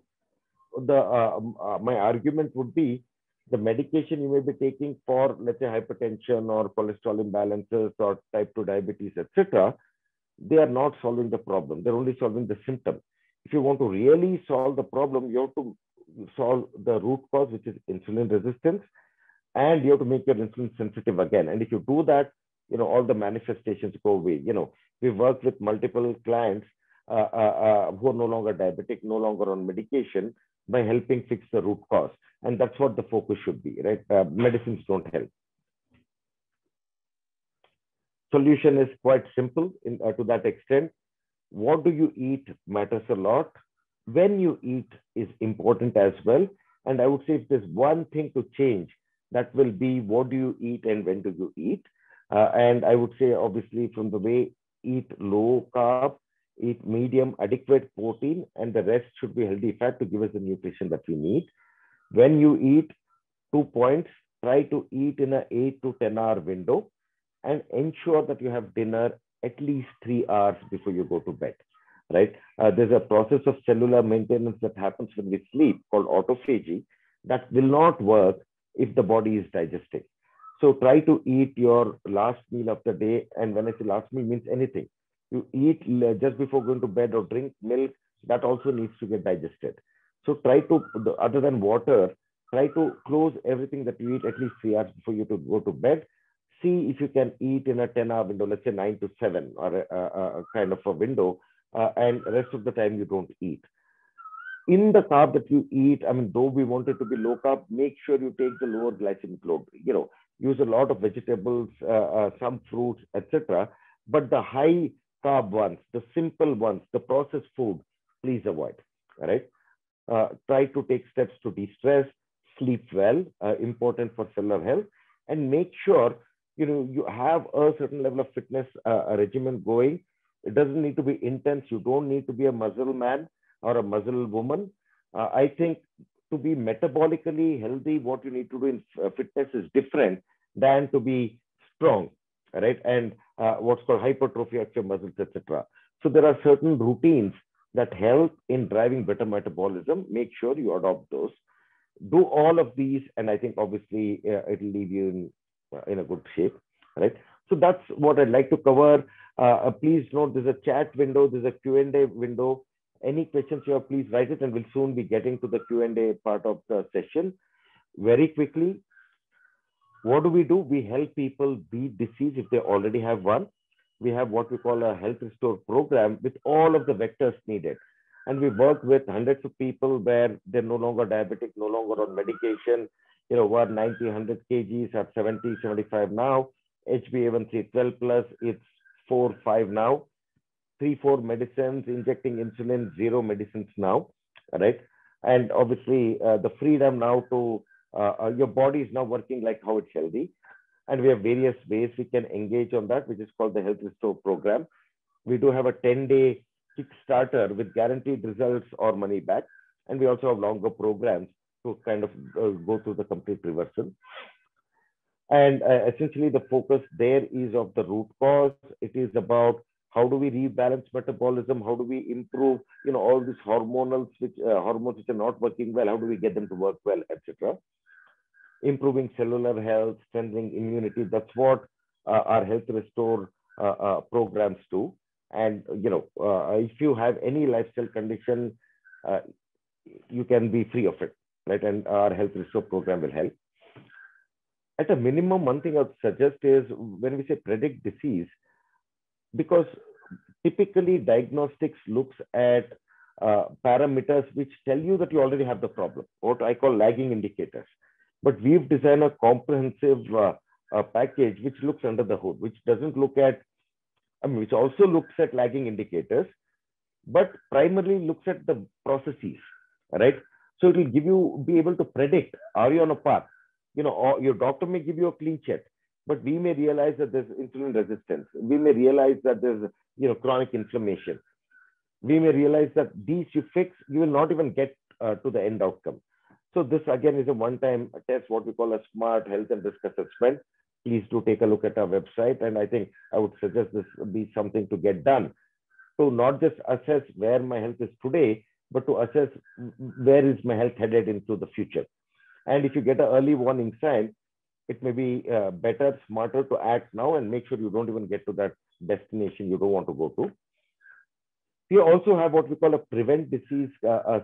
my argument would be the medication you may be taking for, let's say, hypertension or cholesterol imbalances or type 2 diabetes, etc., they are not solving the problem. They're only solving the symptom. If you want to really solve the problem, you have to solve the root cause, which is insulin resistance, and you have to make your insulin sensitive again. And if you do that, all the manifestations go away. We work with multiple clients who are no longer diabetic, no longer on medication, by helping fix the root cause. And that's what the focus should be, right? Medicines don't help. Solution is quite simple to that extent. What do you eat matters a lot. When you eat is important as well. And I would say if there's one thing to change, that will be what do you eat and when do you eat. And I would say, obviously, from the way, eat low carb, eat medium, adequate protein, and the rest should be healthy fat to give us the nutrition that we need. When you eat, 2 points, try to eat in an 8 to 10 hour window and ensure that you have dinner at least 3 hours before you go to bed, right? There's a process of cellular maintenance that happens when we sleep called autophagy that will not work if the body is digesting. So try to eat your last meal of the day. And when I say last meal, means anything. You eat just before going to bed or drink milk, that also needs to get digested. So try to, other than water, try to close everything that you eat at least 3 hours before you to go to bed. See if you can eat in a 10-hour window, let's say 9 to 7 or a kind of a window, and rest of the time you don't eat. In the carb that you eat, though we want it to be low carb, make sure you take the lower glycemic load. Use a lot of vegetables, some fruits, etc. But the high carb ones, the simple ones, the processed food, please avoid. All right. Try to take steps to de-stress, sleep well, important for cellular health, and make sure you have a certain level of fitness regimen going. It doesn't need to be intense. You don't need to be a muscle man or a muscle woman. I think to be metabolically healthy, what you need to do in fitness is different than to be strong, right? And what's called hypertrophy of your muscles, etc. So there are certain routines that help in driving better metabolism. Make sure you adopt those. Do all of these, and I think obviously it'll leave you in a good shape, right? So that's what I'd like to cover. Please note there's a chat window, there's a Q&A window. Any questions you have, please write it, and we'll soon be getting to the Q&A part of the session. Very quickly, what do? We help people beat disease if they already have one. We have what we call a health restore program with all of the vectors needed. And we work with hundreds of people where they're no longer diabetic, no longer on medication, who are 90, 100 kgs, are 70, 75 now. HbA1c 12 plus, it's 4, 5 now. 3, 4 medicines, injecting insulin, 0 medicines now, right? And obviously, the freedom now to your body is now working like how it's healthy. And we have various ways we can engage on that, which is called the Health Restore program. We do have a 10-day Kickstarter with guaranteed results or money back. And we also have longer programs to kind of go through the complete reversal. And essentially, the focus there is of the root cause. It is about how do we rebalance metabolism? How do we improve, all these hormones which are not working well? How do we get them to work well, etc. Improving cellular health, strengthening immunity. That's what our Health Restore programs do. And if you have any lifestyle condition, you can be free of it, right? And our Health Restore program will help. At a minimum, one thing I would suggest is when we say predict disease, because typically diagnostics looks at parameters which tell you that you already have the problem, what I call lagging indicators. But we've designed a comprehensive package which looks under the hood, which doesn't look at, which also looks at lagging indicators, but primarily looks at the processes, right? So it will be able to predict, are you on a path? Or your doctor may give you a clean check, but we may realize that there's insulin resistance. We may realize that there's, chronic inflammation. We may realize that these you fix, you will not even get to the end outcome. So this again is a one-time test, what we call a smart health and risk assessment. Please do take a look at our website. And I think I would suggest this would be something to get done to not just assess where my health is today, but to assess where is my health headed into the future. And if you get an early warning sign, it may be better, smarter to act now and make sure you don't even get to that destination you don't want to go to. We also have what we call a prevent disease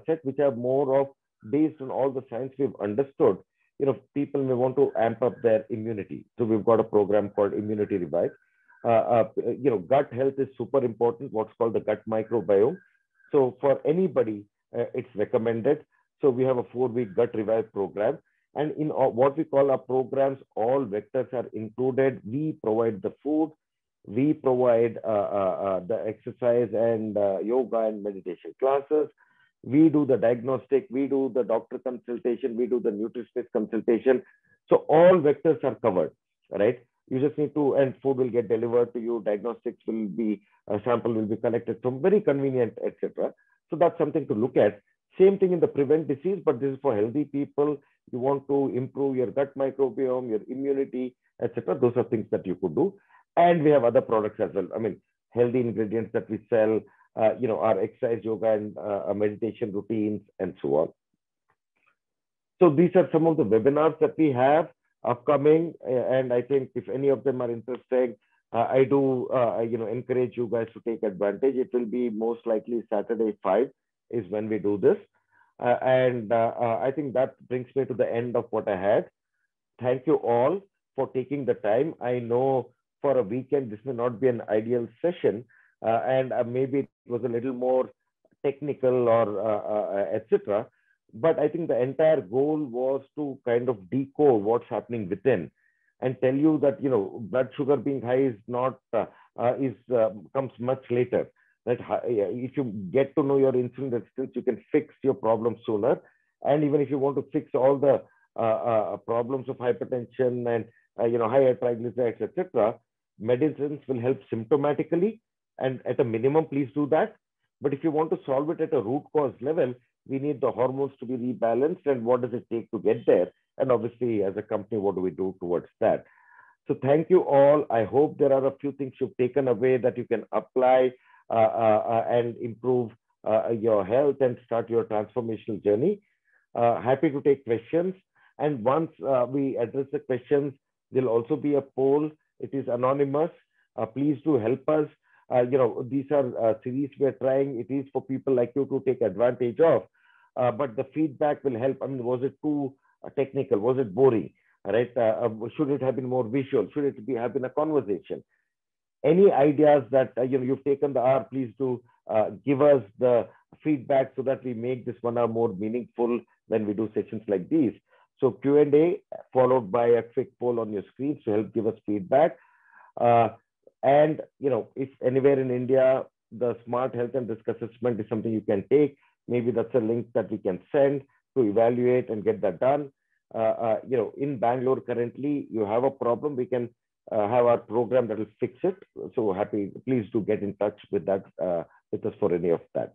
set, which are more of based on all the science we've understood. People may want to amp up their immunity. So we've got a program called Immunity Revive. Gut health is super important, what's called the gut microbiome. So for anybody, it's recommended. So we have a 4-week gut revive program. And in what we call our programs, all vectors are included. We provide the food. We provide the exercise and yoga and meditation classes. We do the diagnostic. We do the doctor consultation. We do the nutritionist consultation. So all vectors are covered, right? You just need to, and food will get delivered to you. Diagnostics will be, a sample will be collected from very convenient, etc. So that's something to look at. Same thing in the prevent disease, but this is for healthy people. You want to improve your gut microbiome, your immunity, etc. Those are things that you could do. And we have other products as well. Healthy ingredients that we sell, our exercise, yoga, and meditation routines, and so on. So these are some of the webinars that we have upcoming. And I think if any of them are interesting, I do, encourage you guys to take advantage. It will be most likely Saturday 5 is when we do this. I think that brings me to the end of what I had. Thank you all for taking the time. I know for a weekend, this may not be an ideal session, and maybe it was a little more technical or etc. But I think the entire goal was to kind of decode what's happening within and tell you that, blood sugar being high is not, comes much later. That if you get to know your insulin resistance, you can fix your problem sooner. And even if you want to fix all the problems of hypertension and higher triglycerides, etc., medicines will help symptomatically. And at a minimum, please do that. But if you want to solve it at a root cause level, we need the hormones to be rebalanced. And what does it take to get there? And obviously, as a company, what do we do towards that? So thank you all. I hope there are a few things you've taken away that you can apply and improve your health and start your transformational journey. Happy to take questions. And once we address the questions, there'll also be a poll. It is anonymous. Please do help us. These are series we're trying. It is for people like you to take advantage of. But the feedback will help. I mean, was it too technical? Was it boring? Right? Should it have been more visual? Should it have been a conversation? Any ideas that you've taken the hour, please do give us the feedback so that we make this 1 hour more meaningful when we do sessions like these. So Q&A followed by a quick poll on your screen to help give us feedback. And if anywhere in India the smart health and risk assessment is something you can take, maybe that's a link that we can send to evaluate and get that done. In Bangalore currently, you have a problem, we can have our program that will fix it. So happy, please do get in touch with that, with us for any of that.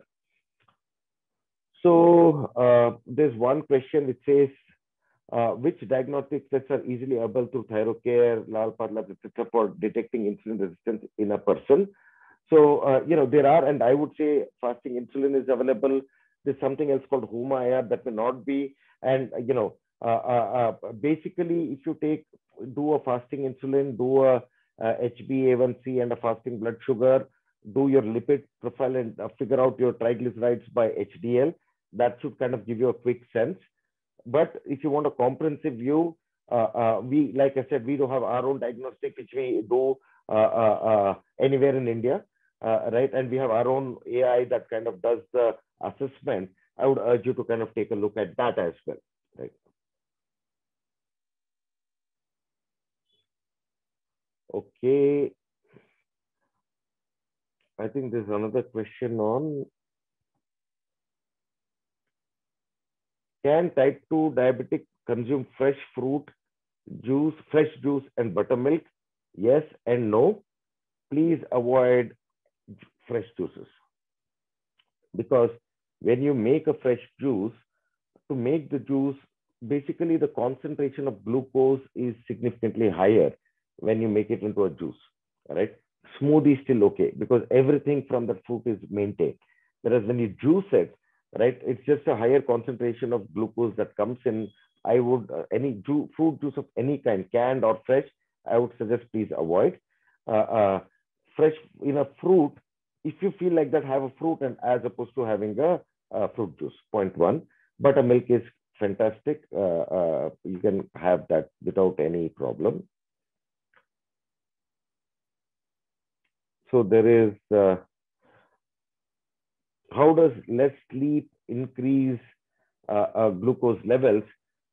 So there's one question which says, which diagnostic tests are easily available through ThyroCare, Lal Padlab, etc., for detecting insulin resistance in a person? So, there are, and I would say fasting insulin is available. There's something else called HUMA-IR that may not be. And, basically, if you do a fasting insulin, do a HbA1c and a fasting blood sugar, do your lipid profile and figure out your triglycerides by HDL, that should kind of give you a quick sense. But if you want a comprehensive view, we, like I said, we do have our own diagnostic, which we do anywhere in India, right? And we have our own AI that kind of does the assessment. I would urge you to kind of take a look at that as well, right? Okay. I think there's another question on, can type 2 diabetic consume fresh fruit, fresh juice and buttermilk? Yes and no. Please avoid fresh juices, because when you make a fresh juice, to make the juice, basically the concentration of glucose is significantly higher when you make it into a juice, right? Smoothie is still okay because everything from the fruit is maintained. Whereas when you juice it, right, it's just a higher concentration of glucose that comes in. I would, fruit juice of any kind, canned or fresh, I would suggest please avoid. Fresh in a fruit, if you feel like that, have a fruit, and as opposed to having a fruit juice, point one. Buttermilk is fantastic. You can have that without any problem. So there is, how does less sleep increase glucose levels?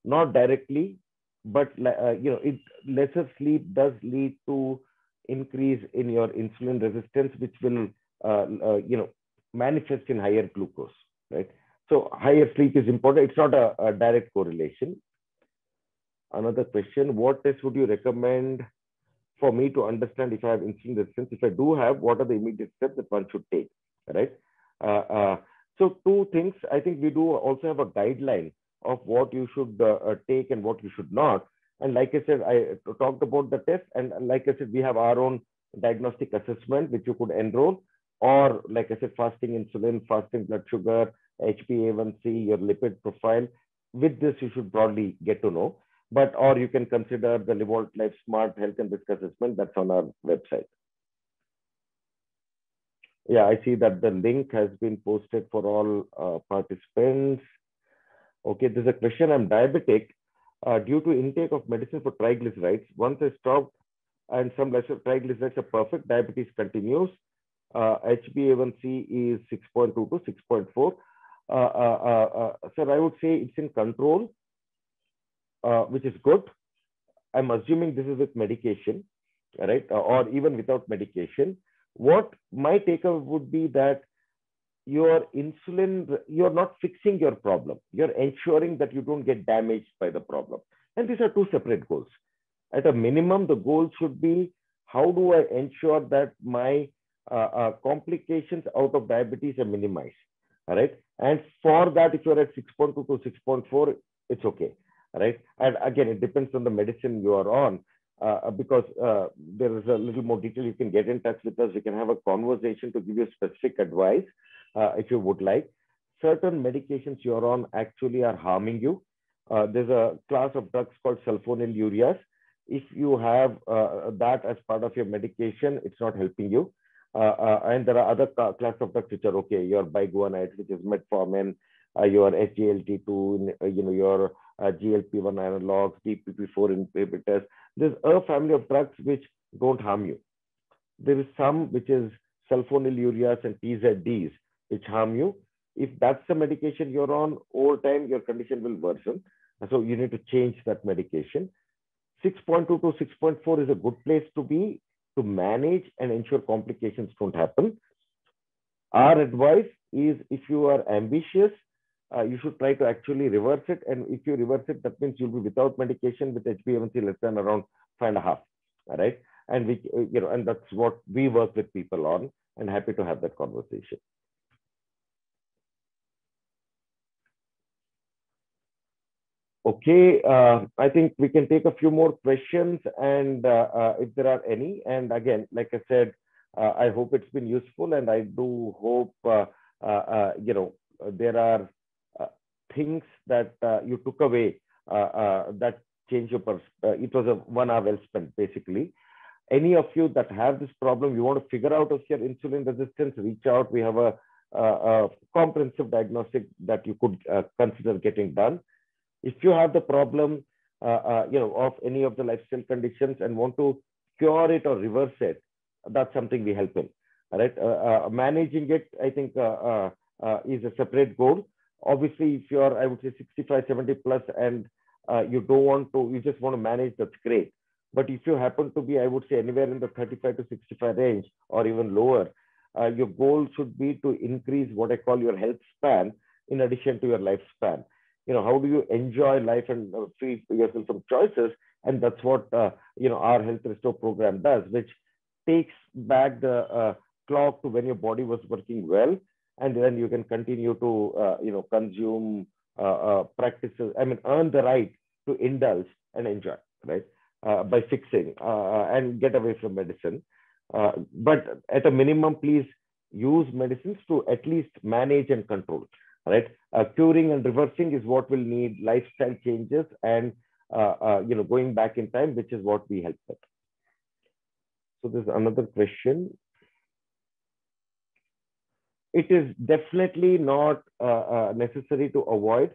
Not directly, but lesser sleep does lead to increase in your insulin resistance, which will manifest in higher glucose, right? So higher sleep is important. It's not a direct correlation. Another question, what test would you recommend for me to understand if I have insulin resistance? If I do have, what are the immediate steps that one should take, right? So two things, I think we do also have a guideline of what you should take and what you should not. And like I said, I talked about the test, and like I said, we have our own diagnostic assessment, which you could enroll, or like I said, fasting insulin, fasting blood sugar, HbA1c, your lipid profile. With this, you should broadly get to know. But, or you can consider the Livolt Life Smart Health and Risk Assessment that's on our website. Yeah, I see that the link has been posted for all participants. Okay, there's a question. I'm diabetic due to intake of medicine for triglycerides. Once I stopped and some lesser triglycerides are perfect, diabetes continues. HbA1c is 6.2 to 6.4. Sir, I would say it's in control, which is good. I'm assuming this is with medication, right? Or even without medication. What my takeaway would be that your insulin, you're not fixing your problem. You're ensuring that you don't get damaged by the problem. And these are two separate goals. At a minimum, the goal should be, how do I ensure that my complications out of diabetes are minimized, all right? And for that, if you're at 6.2 to 6.4, it's okay, right? And again, it depends on the medicine you are on. because there is a little more detail. You can get in touch with us. We can have a conversation to give you specific advice if you would like. Certain medications you're on actually are harming you. There's a class of drugs called sulfonylureas. If you have that as part of your medication, it's not helping you. And there are other class of drugs which are okay. Your biguanide, which is metformin, your SGLT2, your GLP-1 analogs, DPP-4 inhibitors. There's a family of drugs which don't harm you. There is some which is sulfonylureas and TZDs which harm you. If that's the medication you're on, over time your condition will worsen. So you need to change that medication. 6.2 to 6.4 is a good place to be to manage and ensure complications don't happen. Our advice is if you are ambitious, you should try to actually reverse it. And if you reverse it, that means you'll be without medication with HbA1c less than around 5.5. All right. And and that's what we work with people on, and happy to have that conversation. Okay, I think we can take a few more questions, and if there are any. And again, like I said, I hope it's been useful, and I do hope there are things that you took away that change your it was a 1 hour well spent, basically. Any of you that have this problem, you want to figure out if you're insulin resistance, reach out. We have a comprehensive diagnostic that you could consider getting done. If you have the problem, of any of the lifestyle conditions and want to cure it or reverse it, that's something we help in. All right. Managing it, I think, is a separate goal. Obviously, if you're, I would say, 65, 70 plus, and you don't want to, you just want to manage, that's great. But if you happen to be, I would say, anywhere in the 35 to 65 range or even lower, your goal should be to increase what I call your health span in addition to your lifespan. How do you enjoy life and free yourself from choices? And that's what, our Health Restore program does, which takes back the clock to when your body was working well. And then you can continue to, consume practices, earn the right to indulge and enjoy, right? By fixing and get away from medicine. But at a minimum, please use medicines to at least manage and control. Right, curing and reversing is what will need lifestyle changes and going back in time, which is what we help with. So there's another question. It is definitely not necessary to avoid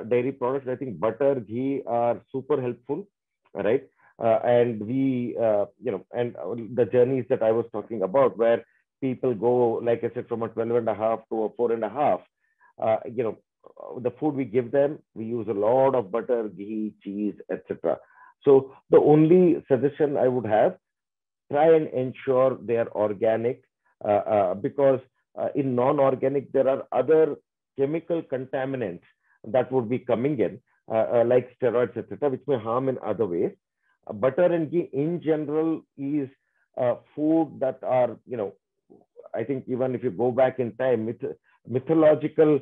dairy products. I think butter, ghee are super helpful, right? And we, and the journeys that I was talking about, where people go, like I said, from a 12.5 to a 4.5. The food we give them, we use a lot of butter, ghee, cheese, etc. So the only suggestion I would have, try and ensure they are organic, because in non-organic, there are other chemical contaminants that would be coming in, like steroids, etc., which may harm in other ways. Butter and ghee in general is food that are, I think even if you go back in time, mythological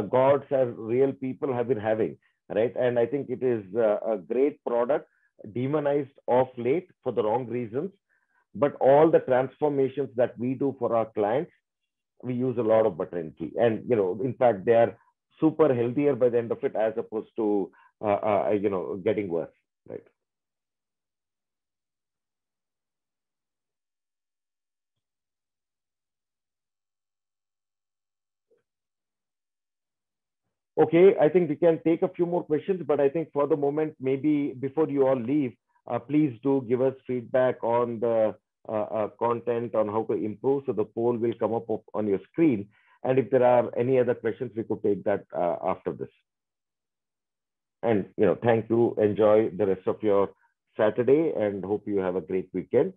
gods as real people have been having, right? And I think it is a great product, demonized of late for the wrong reasons. But all the transformations that we do for our clients, we use a lot of butter and ghee. And, in fact, they are super healthier by the end of it, as opposed to, getting worse, right? Okay, I think we can take a few more questions, but I think for the moment, maybe before you all leave, please do give us feedback on the content, on how to improve. So the poll will come up on your screen. And if there are any other questions, we could take that after this. And, thank you. Enjoy the rest of your Saturday and hope you have a great weekend.